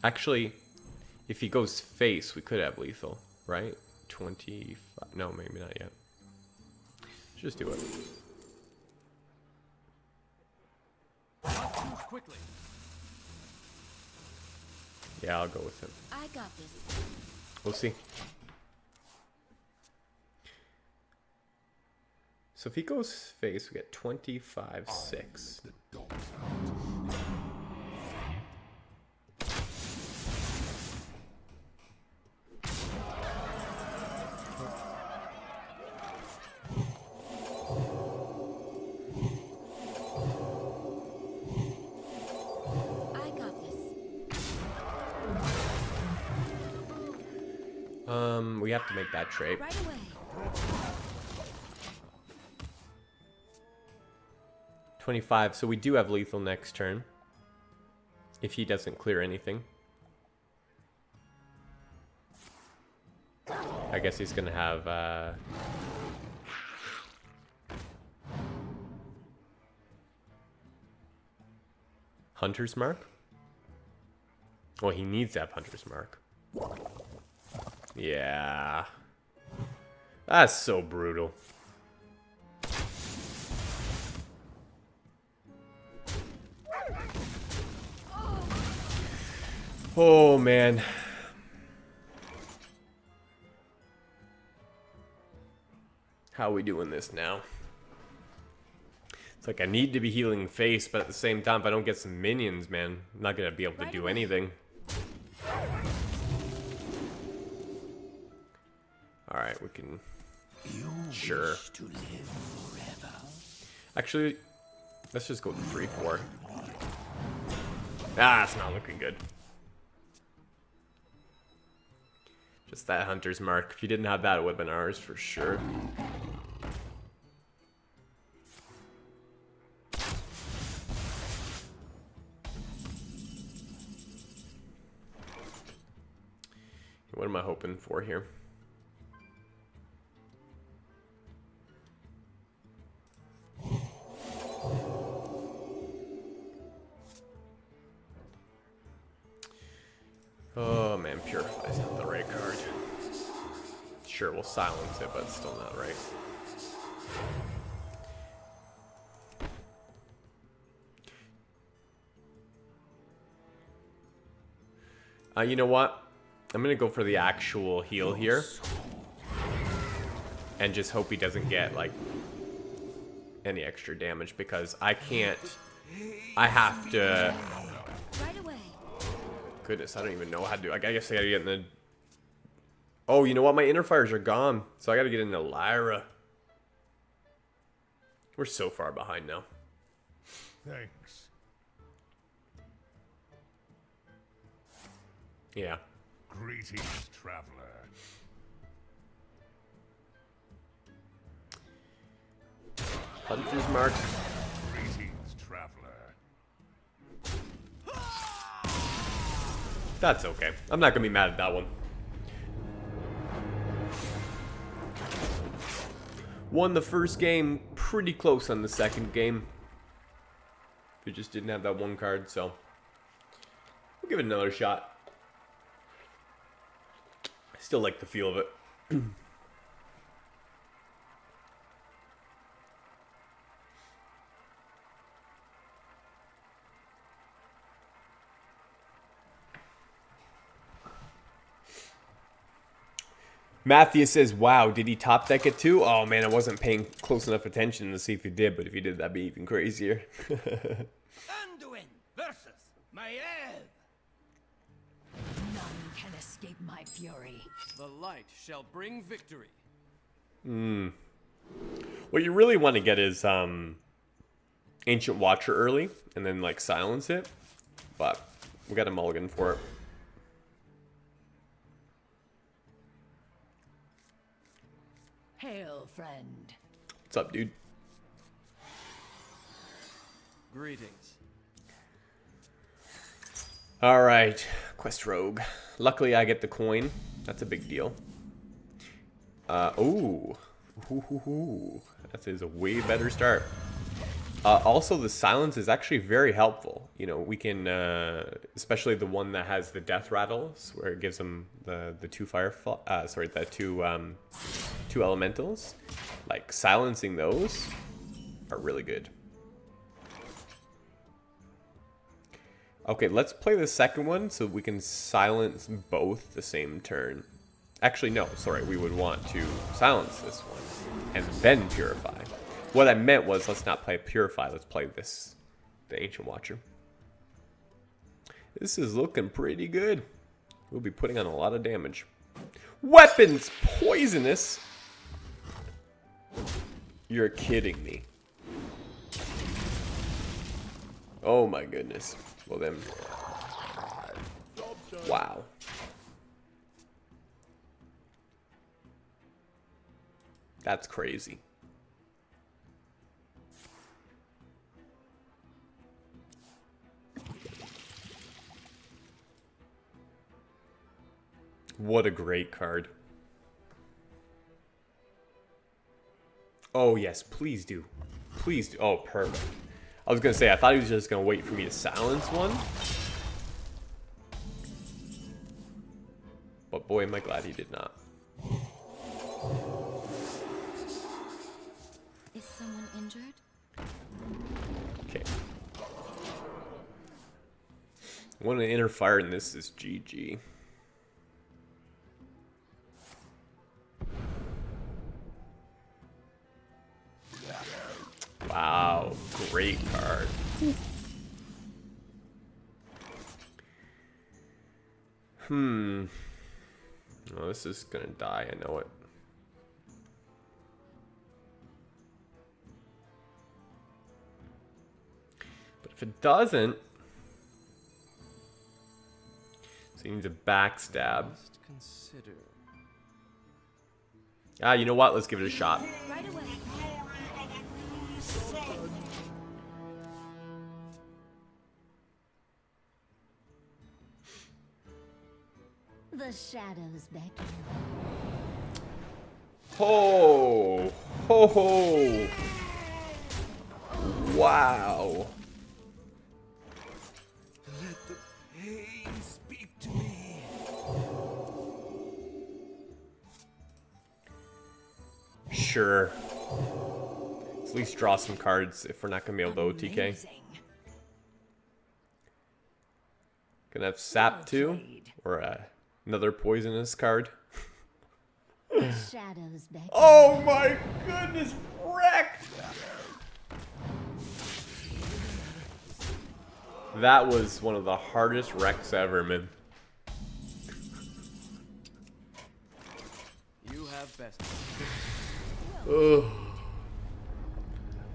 Actually, if he goes face, we could have lethal, right? 25. No, maybe not yet. Let's just do it. Move quickly. Yeah, I'll go with him. I got this. We'll see. So if he goes face, we get 25, 6. I got this. We have to make that trade. Right away. 25, so we do have lethal next turn. If he doesn't clear anything. I guess he's gonna have, Hunter's Mark? Well, he needs to have Hunter's Mark. Yeah. That's so brutal. Oh, man. How are we doing this now? It's like I need to be healing face, but at the same time, if I don't get some minions, man, I'm not going to be able to do anything. Alright, we can... Sure. Actually, let's just go to 3-4. Ah, it's not looking good. Just that Hunter's Mark. If you didn't have that, it would have been ours for sure. What am I hoping for here? Oh man, Purify's not the right card. Sure, we'll silence it, but it's still not right. You know what? I'm gonna go for the actual heal here. And just hope he doesn't get, like, any extra damage, because I can't... I have to... Right away. Goodness, I don't even know how to do... I guess I gotta get in the... Oh, you know what? My inner fires are gone. So I gotta get into Lyra. We're so far behind now. Thanks. Yeah. Greetings, traveler. Hunter's Mark. Greetings, traveler. That's okay. I'm not gonna be mad at that one. Won the first game, pretty close on the second game. We just didn't have that one card, so we'll give it another shot. I still like the feel of it. Matthew says, wow, did he top deck it too? Oh man, I wasn't paying close enough attention to see if he did, but if he did, that'd be even crazier. Anduin versus Maiev. None can escape my fury. The light shall bring victory. What you really want to get is Ancient Watcher early, and then like silence it. But we got a mulligan for it. Hail, friend. What's up, dude? Greetings. All right, Quest Rogue. Luckily, I get the coin. That's a big deal. Ooh. That is a way better start. Also, the silence is actually very helpful. You know, we can, especially the one that has the death rattles, where it gives them the two two elementals. Like silencing those are really good. Okay, let's play the second one so we can silence both the same turn. Actually, no, sorry, we would want to silence this one and then Purify. What I meant was, let's not play Purify, let's play this, the Ancient Watcher. This is looking pretty good. We'll be putting on a lot of damage. Weapons poisonous? You're kidding me. Oh my goodness. Well then, wow. That's crazy. What a great card. Oh, yes, please do. Please do. Oh, perfect. I was going to say, I thought he was just going to wait for me to silence one. But boy, am I glad he did not. Is someone injured? Okay. One to inner fire in this is GG. Wow, great card. Oh, this is gonna die, I know it. But if it doesn't, so he needs a backstab. Must consider. Ah, you know what? Let's give it a shot. Right away. The shadows beckon. Ho! Ho ho! Wow! Let the pain speak to me. Sure. Let's at least draw some cards if we're not gonna be able to OTK. Amazing. Gonna have sap too, or another poisonous card. The shadows beckon. Oh my goodness, wrecked! That was one of the hardest wrecks ever, man. You have best. Ugh.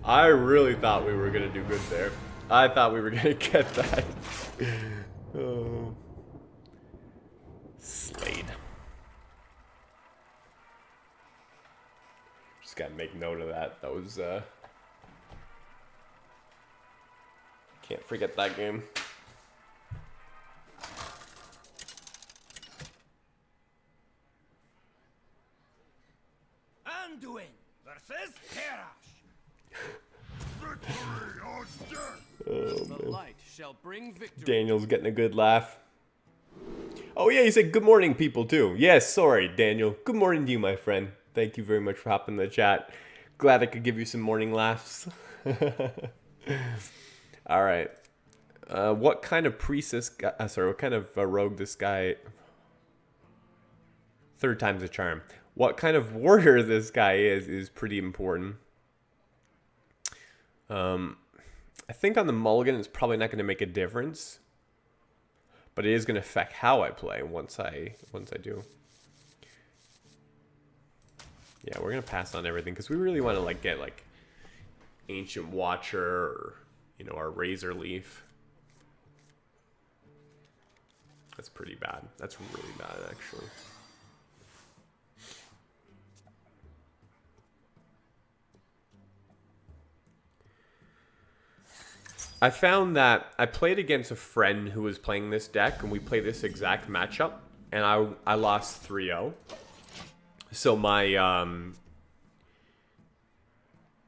I really thought we were gonna do good there. I thought we were gonna get that. Oh. Slade. Just gotta make note of that. That was can't forget that game. Anduin versus Herash. Victory or death! The light shall bring victory. Daniel's getting a good laugh. Oh yeah, you said good morning people too. Yes, sorry Daniel. Good morning to you, my friend. Thank you very much for hopping in the chat. Glad I could give you some morning laughs. Alright. What kind of priest this guy... what kind of rogue this guy... Third time's a charm. What kind of warrior this guy is pretty important. I think on the mulligan it's probably not going to make a difference. But it is going to affect how I play once I do. Yeah, we're going to pass on everything because we really want to like get like Ancient Watcher or, you know, our Razor Leaf. That's pretty bad. That's really bad, actually. I found that I played against a friend who was playing this deck, and we played this exact matchup, and I lost 3-0. So my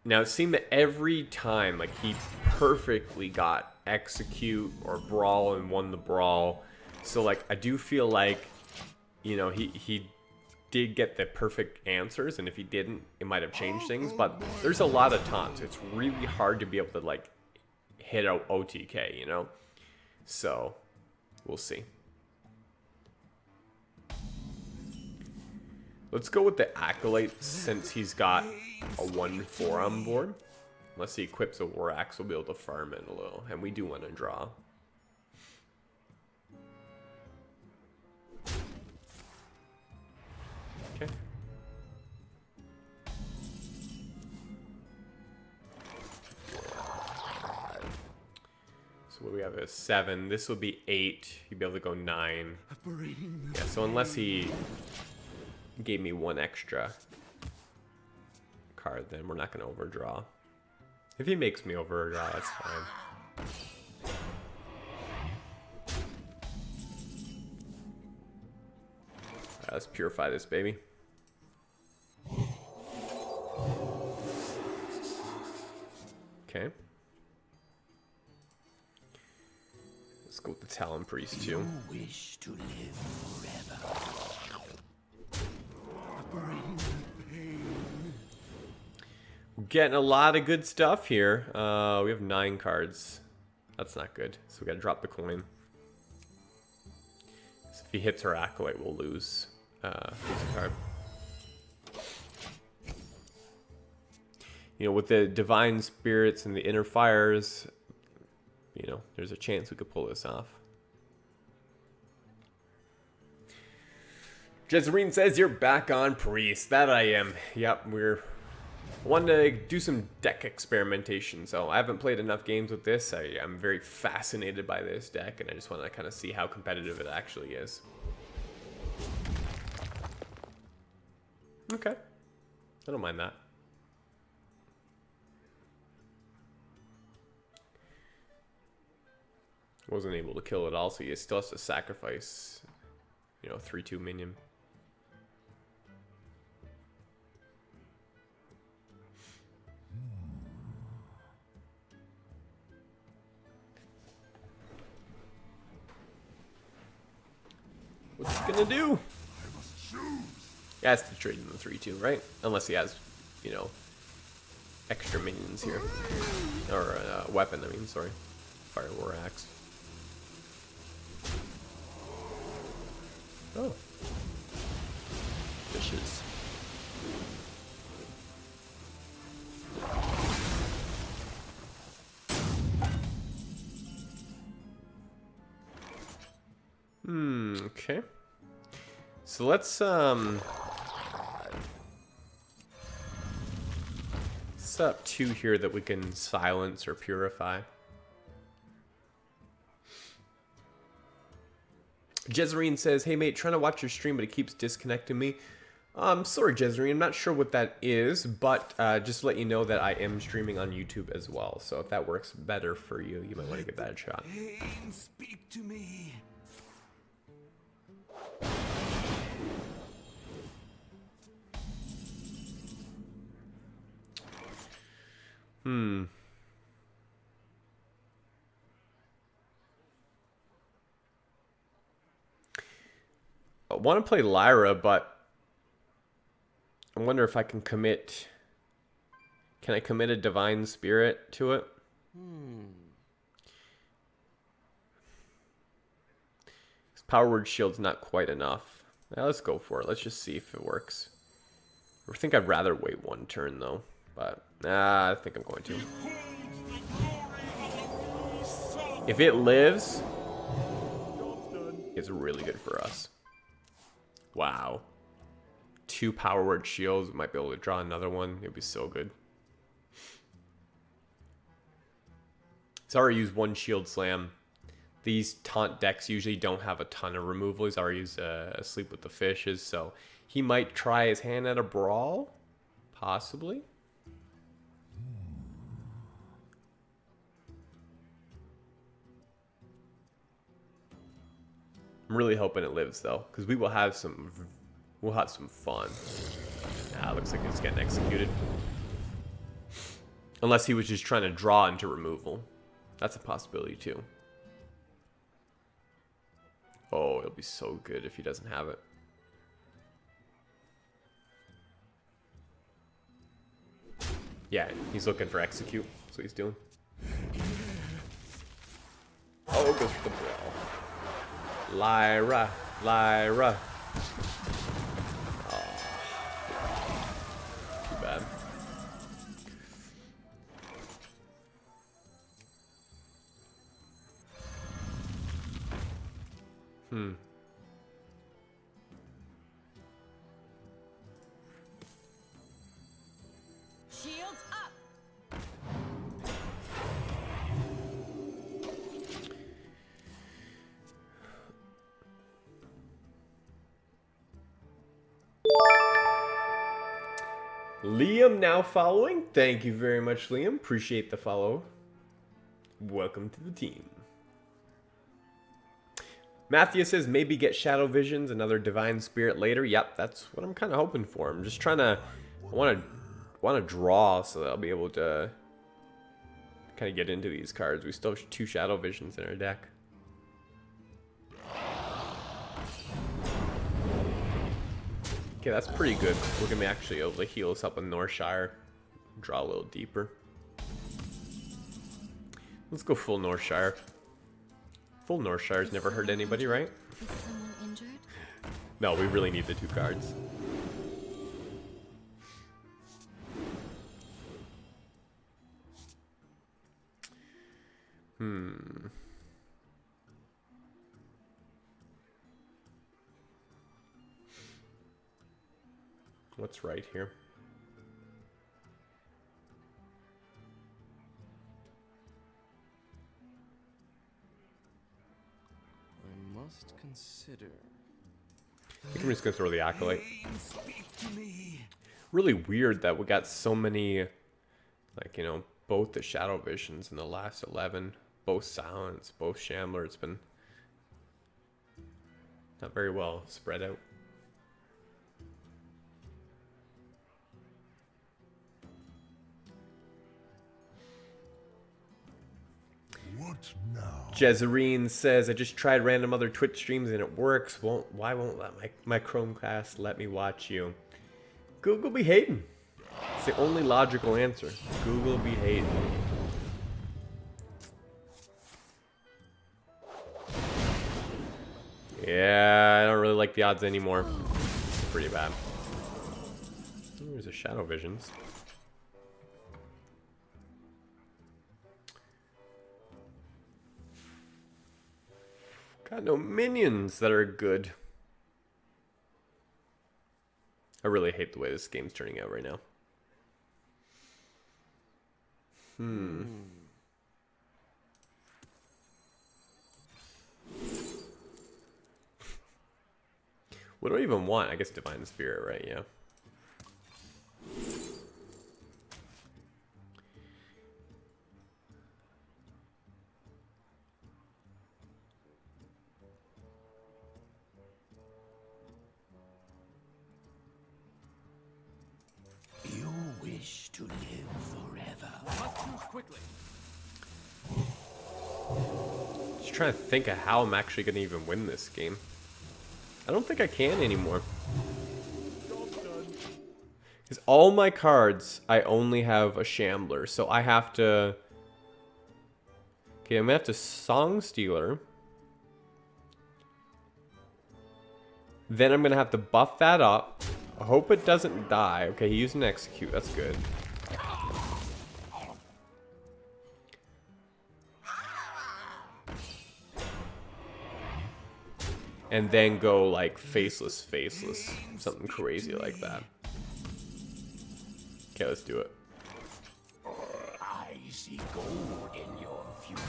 now it seemed that every time like he perfectly got execute or brawl and won the brawl. So like I do feel like, you know, he did get the perfect answers, and if he didn't, it might have changed things. But there's a lot of taunts. It's really hard to be able to like hit out OTK, you know? So, we'll see. Let's go with the Acolyte since he's got a 1-4 on board. Unless he equips a War Axe, we'll be able to farm it a little. And we do want to draw. Okay. So what do we have? A 7. This will be 8. He'd be able to go 9. Yeah, so unless he gave me 1 extra. card, then we're not going to overdraw. If he makes me overdraw, that's fine. Alright, let's purify this baby. Okay. Let's go with the Talon Priest too. You wish to live forever. Bring pain. We're getting a lot of good stuff here. We have 9 cards. That's not good. So we gotta drop the coin. So if he hits our Acolyte, we'll lose a card. You know, with the Divine Spirits and the Inner Fires, you know, there's a chance we could pull this off. Jezreen says you're back on Priest. That I am. Yep, we're wanting to do some deck experimentation. So I haven't played enough games with this. I'm very fascinated by this deck, and I just want to kind of see how competitive it actually is. Okay. I don't mind that. Wasn't able to kill it all, so he still has to sacrifice, you know, 3/2 minion. What's he gonna do? He has to trade in the 3/2, right? Unless he has, you know, extra minions here. Or a weapon, I mean, sorry. Fire War Axe. Oh. Fishes. Okay. So let's set up 2 here that we can silence or purify. Jezreen says, hey mate, trying to watch your stream, but it keeps disconnecting me. Sorry, Jezreen, I'm not sure what that is, but just to let you know that I am streaming on YouTube as well. So if that works better for you, you might want to give that a shot. Pain, speak to me. I want to play Lyra, but I wonder if I can commit. Can I commit a Divine Spirit to it? This Power Word Shield's not quite enough. Now let's go for it. Let's just see if it works. I think I'd rather wait 1 turn though, but I think I'm going to. If it lives, it's really good for us. Wow. 2 Power Word Shields. We might be able to draw another one. It'd be so good. He's already used 1 Shield Slam. These taunt decks usually don't have a ton of removal. He's already used Sleep with the Fishes, so he might try his hand at a Brawl? Possibly. I'm really hoping it lives though, because we will have some. We'll have some fun. Ah, looks like it's getting executed. Unless he was just trying to draw into removal, that's a possibility too. Oh, it'll be so good if he doesn't have it. Yeah, he's looking for execute. That's what he's doing. Oh, goes for the brawl. Lyra, Lyra. Oh, too bad. Shields up. Liam now following. Thank you very much, Liam. Appreciate the follow. Welcome to the team. Matthew says maybe get Shadow Visions, another Divine Spirit later. Yep, that's what I'm kind of hoping for. I'm just trying to, I want to draw so that I'll be able to kind of get into these cards. We still have 2 Shadow Visions in our deck. Okay, that's pretty good. We're going to be actually able to heal us up with Northshire. Draw a little deeper. Let's go full Northshire. Full Northshire's never hurt anybody, right? Is someone injured? No, we really need the 2 cards. What's right here? I must consider. I think I'm just gonna throw the Acolyte. Pain, speak to me. Really weird that we got so many, like, you know, both the Shadow Visions in the last 11, both Silence, both Shambler. It's been not very well spread out. What now? Jezerine says, I just tried random other Twitch streams and it works. Why won't let my Chromecast let me watch you? Google be hating. It's the only logical answer. Google be hating. Yeah, I don't really like the odds anymore. It's pretty bad. Ooh, there's a Shadow Visions. Got no minions that are good. I really hate the way this game's turning out right now. What do I even want? I guess Divine Spirit, right? Yeah. You wish to live forever. Must choose quickly. Just trying to think of how I'm actually going to even win this game. I don't think I can anymore. Because all my cards, I only have a Shambler. So I have to... Okay, I'm going to have to Song Stealer. Then I'm going to have to buff that up. I hope it doesn't die. Okay, he used an Execute. That's good. And then go like faceless. Something crazy like that. Okay, let's do it. I see gold in your future.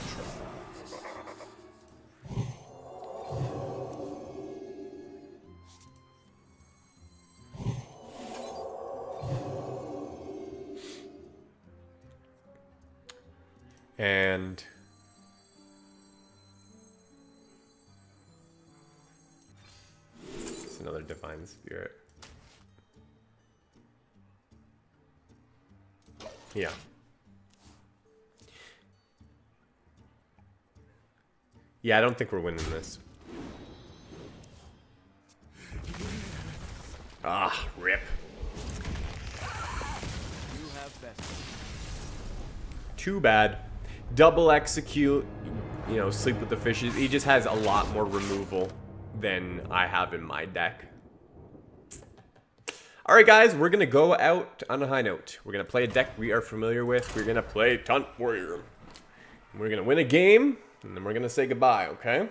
And it's another Divine Spirit. Yeah. Yeah, I don't think we're winning this. Ah, rip. You have best. Too bad. Double Execute, you know, Sleep with the Fishes. He just has a lot more removal than I have in my deck. Alright guys, we're going to go out on a high note. We're going to play a deck we are familiar with. We're going to play Taunt Warrior. We're going to win a game, and then we're going to say goodbye, okay?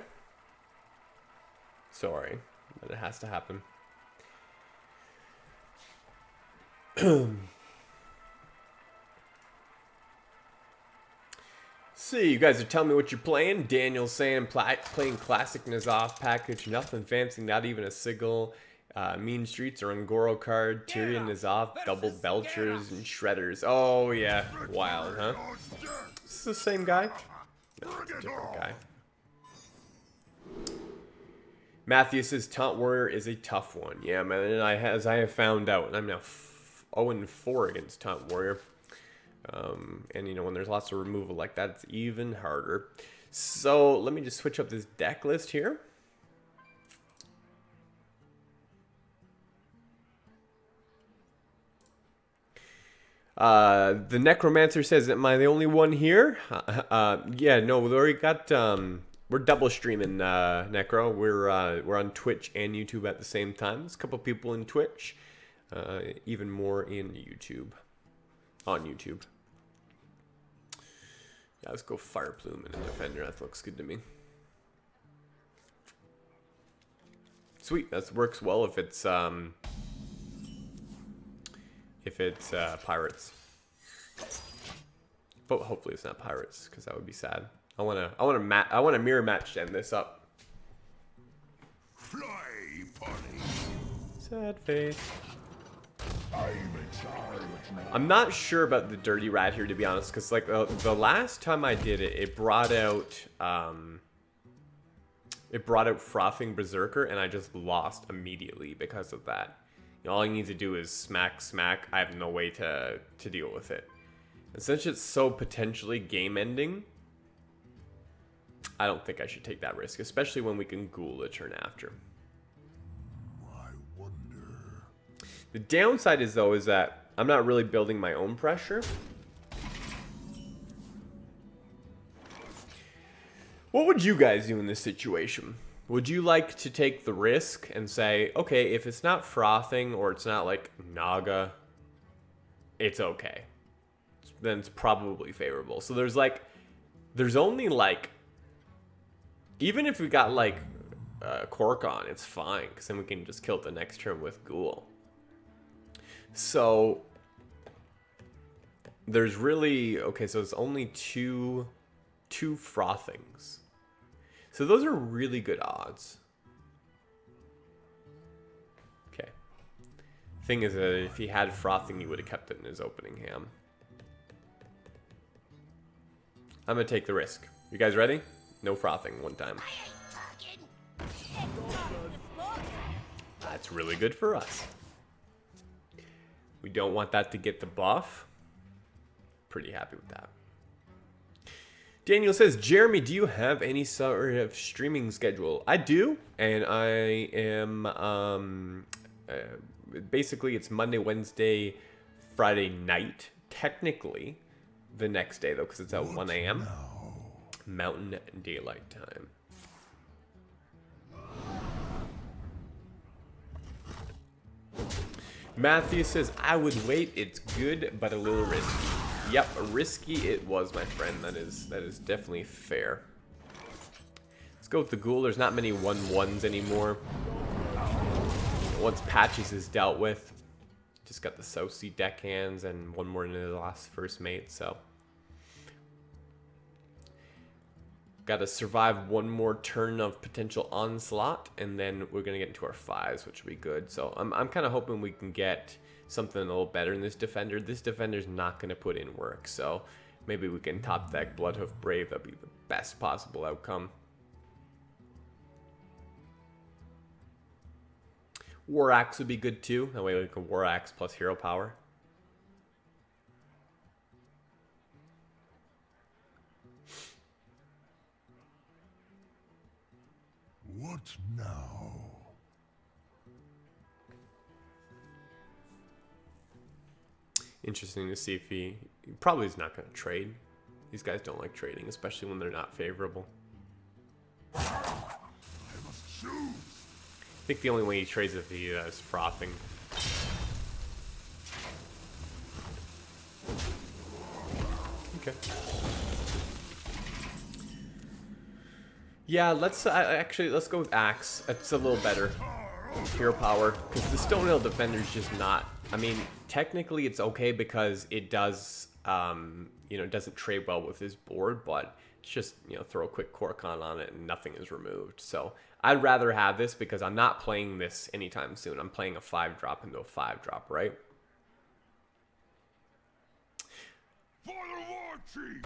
Sorry, but it has to happen. See, you guys are telling me what you're playing. Daniel's saying playing classic N'Zoth package, nothing fancy, not even a sigil. Mean Streets are on Goro card. Tyrion is off. Double Belchers and Shredders. Oh, yeah. Wild, huh? Is this the same guy? No, it's a different guy. Matthew says Taunt Warrior is a tough one. Yeah, man, and as I have found out, and I'm now 0-4 against Taunt Warrior. And, you know, when there's lots of removal like that, it's even harder. So, let me just switch up this deck list here. The Necromancer says, am I the only one here? Yeah, no, we already got, we're double streaming, Necro. We're on Twitch and YouTube at the same time. There's a couple people in Twitch, even more in YouTube, on YouTube. Yeah, let's go Fire Plume and a Defender. That looks good to me. Sweet, that works well if it's Pirates. But hopefully it's not Pirates, because that would be sad. I wanna mirror match end this up. Fly, party. Sad face. I'm not sure about the Dirty Rat here, to be honest, because like the last time I did it, it brought out Frothing Berserker, and I just lost immediately because of that. You know, all I need to do is smack. I have no way to deal with it. And since it's so potentially game-ending, I don't think I should take that risk, especially when we can Ghoul a turn after. I wonder. The downside is, though, is that I'm not really building my own pressure. What would you guys do in this situation? Would you like to take the risk and say, okay, if it's not Frothing or it's not like Naga, it's okay. Then it's probably favorable. So there's only like, even if we got like Cork on, it's fine, because then we can just kill it the next turn with Ghoul. So there's really, okay, so it's only two Frothings. So those are really good odds. Okay. Thing is that if he had Frothing, he would have kept it in his opening hand. I'm gonna take the risk. You guys ready? No Frothing one time. That's really good for us. We don't want that to get the buff. Pretty happy with that. Daniel says, Jeremy, do you have any sort of streaming schedule? I do, and I am, basically it's Monday, Wednesday, Friday night, technically, the next day, though, because it's at 1 a.m. Mountain Daylight Time. Matthew says, I would wait, it's good, but a little risky. Yep, risky it was, my friend. That is definitely fair. Let's go with the Ghoul. There's not many 1/1s anymore. Once Patches is dealt with, just got the Saucy deckhands and one more into the last first mate, so. Got to survive one more turn of potential onslaught, and then we're going to get into our 5s, which will be good. So I'm kind of hoping we can get something a little better in this Defender. This Defender's not going to put in work, so maybe we can top deck Bloodhoof Brave. That'd be the best possible outcome. War Axe would be good too. That way we can War Axe plus hero power. What now? Interesting to see if he probably is not going to trade. These guys don't like trading, especially when they're not favorable. I must choose. I think the only way he trades if he is Frothing. Okay. Yeah, let's actually let's go with Axe. It's a little better. Hero power, because the Stonehill Defender is just not. I mean, technically it's okay because it does, you know, doesn't trade well with his board, but it's just, you know, throw a quick Cork on it and nothing is removed. So I'd rather have this because I'm not playing this anytime soon. I'm playing a 5-drop into a 5-drop, right? For the war chief!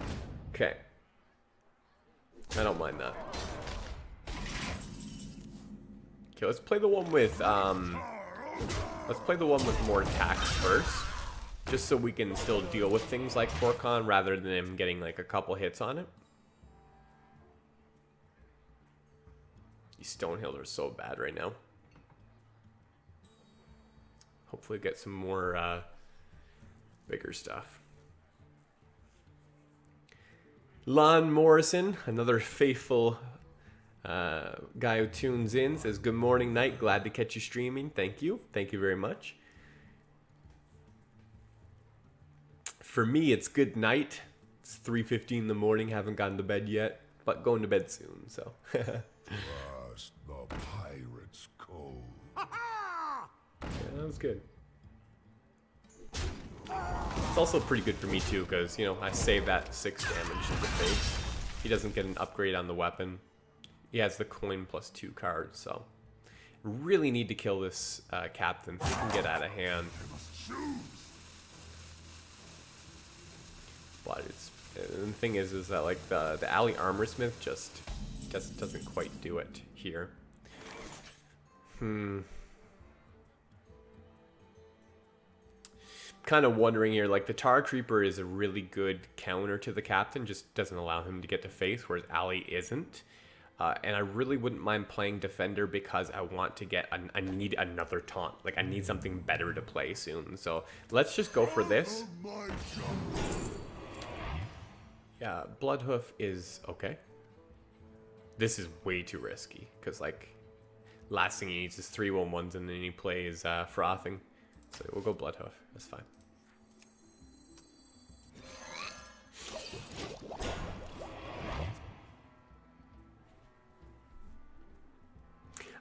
Okay. I don't mind that. Okay, let's play the one with more attacks first. Just so we can still deal with things like Torcon rather than him getting like a couple hits on it. These Stonehill are so bad right now. Hopefully get some more bigger stuff. Lon Morrison, another faithful guy who tunes in, says, "Good morning, Knight. Glad to catch you streaming. Thank you. Thank you very much." For me, it's good night. It's 3:15 in the morning. Haven't gotten to bed yet, but going to bed soon, so. Trust the pirate's code. Yeah, that was good. It's also pretty good for me too, because, you know, I save that 6 damage to the face. He doesn't get an upgrade on the weapon. He has the coin plus 2 cards, so. Really need to kill this captain so he can get out of hand. But it's, and the thing is that like the alley armorsmith just doesn't quite do it here. Kind of wondering here, like the Tar Creeper is a really good counter to the captain, just doesn't allow him to get to face, whereas alley isn't. And I really wouldn't mind playing defender because I want to get, I need another taunt. Like I need something better to play soon. So let's just go for this. Yeah, Bloodhoof is okay. This is way too risky because like last thing he needs is 3/1/1s and then he plays Frothing. So we'll go Bloodhoof. That's fine.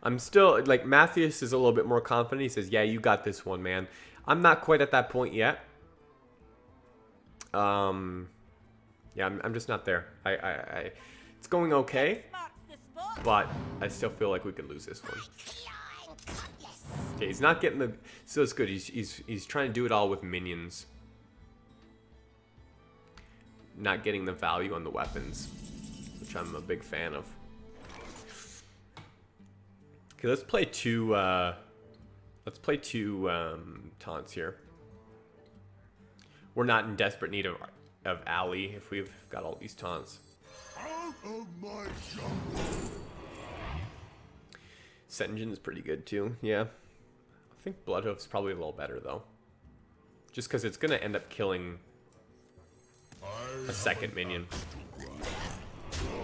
I'm still like Matthias is a little bit more confident. He says, "Yeah, you got this one, man." I'm not quite at that point yet. Yeah, I'm just not there. It's going okay, but I still feel like we could lose this one. Okay, he's not getting the. So it's good. He's trying to do it all with minions, not getting the value on the weapons, which I'm a big fan of. Okay, let's play two. Taunts here. We're not in desperate need of alley if we've got all these taunts. Out of my jungle! Senjin is pretty good too. Yeah, I think Bloodhoof's probably a little better though, just because it's gonna end up killing a second minion.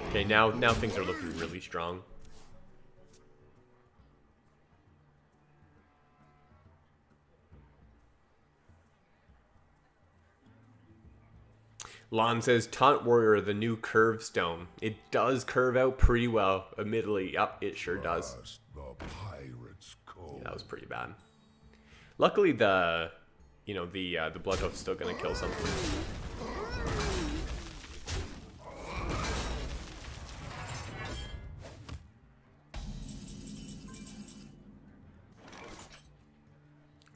Okay, now things are looking really strong. Lon says, "Taunt Warrior, the new curve stone. It does curve out pretty well, admittedly. Yup, it sure does." The pirate's code. Yeah, that was pretty bad. Luckily, the Bloodhoof's still gonna kill something.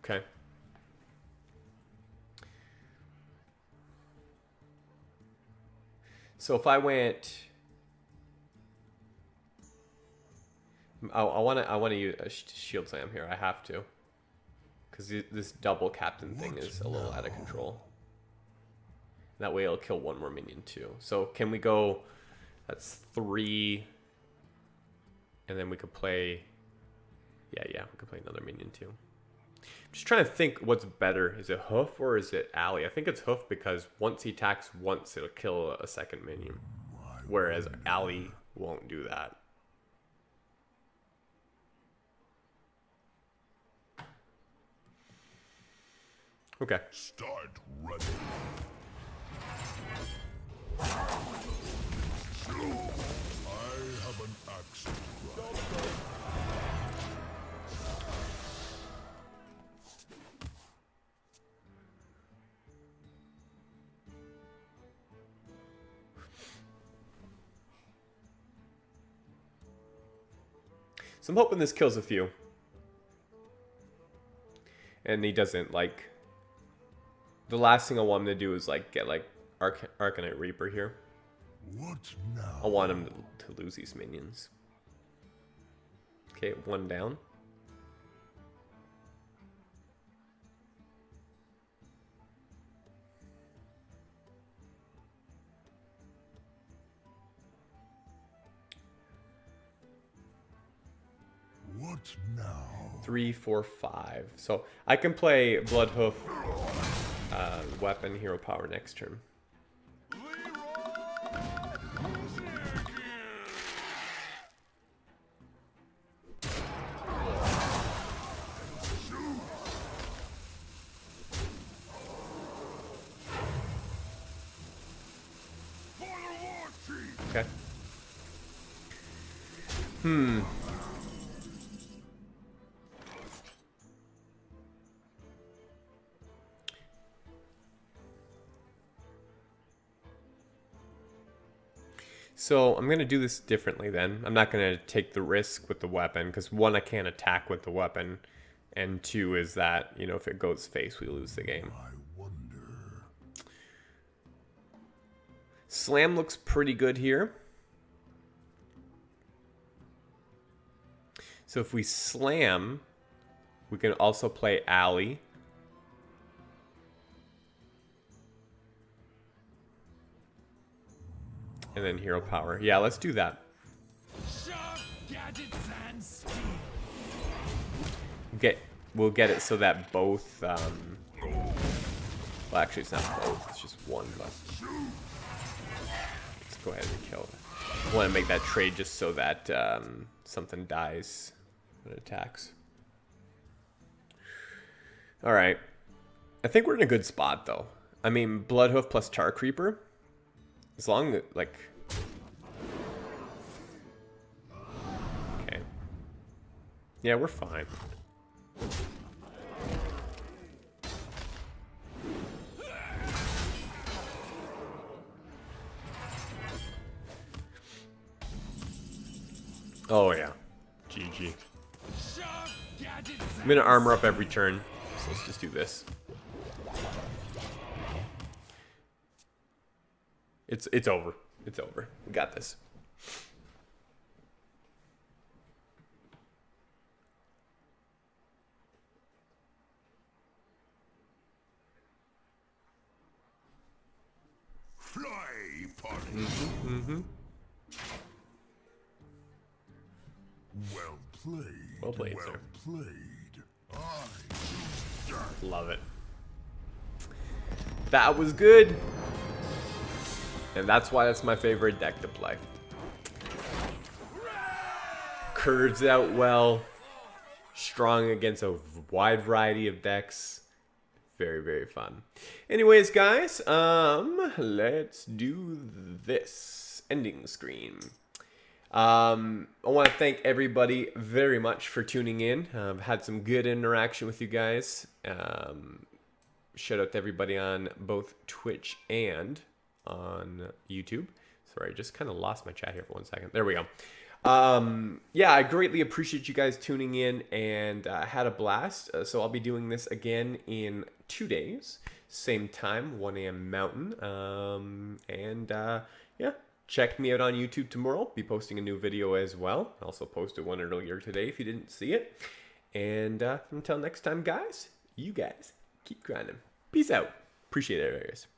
Okay. So if I went, I want to use a shield slam here. I have to, because this double captain thing is a little out of control. That way it'll kill one more minion too. So can we go? That's 3, and then we could play. Yeah, we could play another minion too. I'm just trying to think what's better. Is it Hoof or is it Alley? I think it's Hoof because once he attacks once, it'll kill a second minion. Whereas Alley won't do that. Okay. Start running. I have an axe to grind. So I'm hoping this kills a few. And he doesn't, like... The last thing I want him to do is, like, get, like, Arcanite Reaper here. What now? I want him to lose these minions. Okay, one down. What now? 3, 4, 5. So I can play Bloodhoof, weapon, hero power next turn. Okay. So I'm going to do this differently then. I'm not going to take the risk with the weapon because one, I can't attack with the weapon. And two is that, you know, if it goes face, we lose the game. I wonder. Slam looks pretty good here. So if we slam, we can also play Alley. And then hero power. Yeah, let's do that. Sharp gadgets and steel. We'll get it so that both well, actually it's not both, it's just one, but let's go ahead and kill it. I want to make that trade just so that something dies when it attacks. Alright. I think we're in a good spot though. I mean, Bloodhoof plus Tar Creeper. As long as, like... Okay. Yeah, we're fine. Oh, yeah. GG. I'm going to armor up every turn, so let's just do this. It's over. It's over. We got this. Fly, party. Well played. Well played, well sir. Played. Love it. That was good. And that's why that's my favorite deck to play. Curves out well. Strong against a wide variety of decks. Very, very fun. Anyways, guys, let's do this. Ending screen. I want to thank everybody very much for tuning in. I've had some good interaction with you guys. Shout out to everybody on both Twitch and on YouTube. Sorry, I just kind of lost my chat here for 1 second. There we go. Yeah, I greatly appreciate you guys tuning in and had a blast. So I'll be doing this again in 2 days. Same time, 1 a.m. Mountain. Yeah, check me out on YouTube tomorrow. I'll be posting a new video as well. I also posted one earlier today if you didn't see it. And until next time, guys, you guys keep grinding. Peace out. Appreciate it, guys.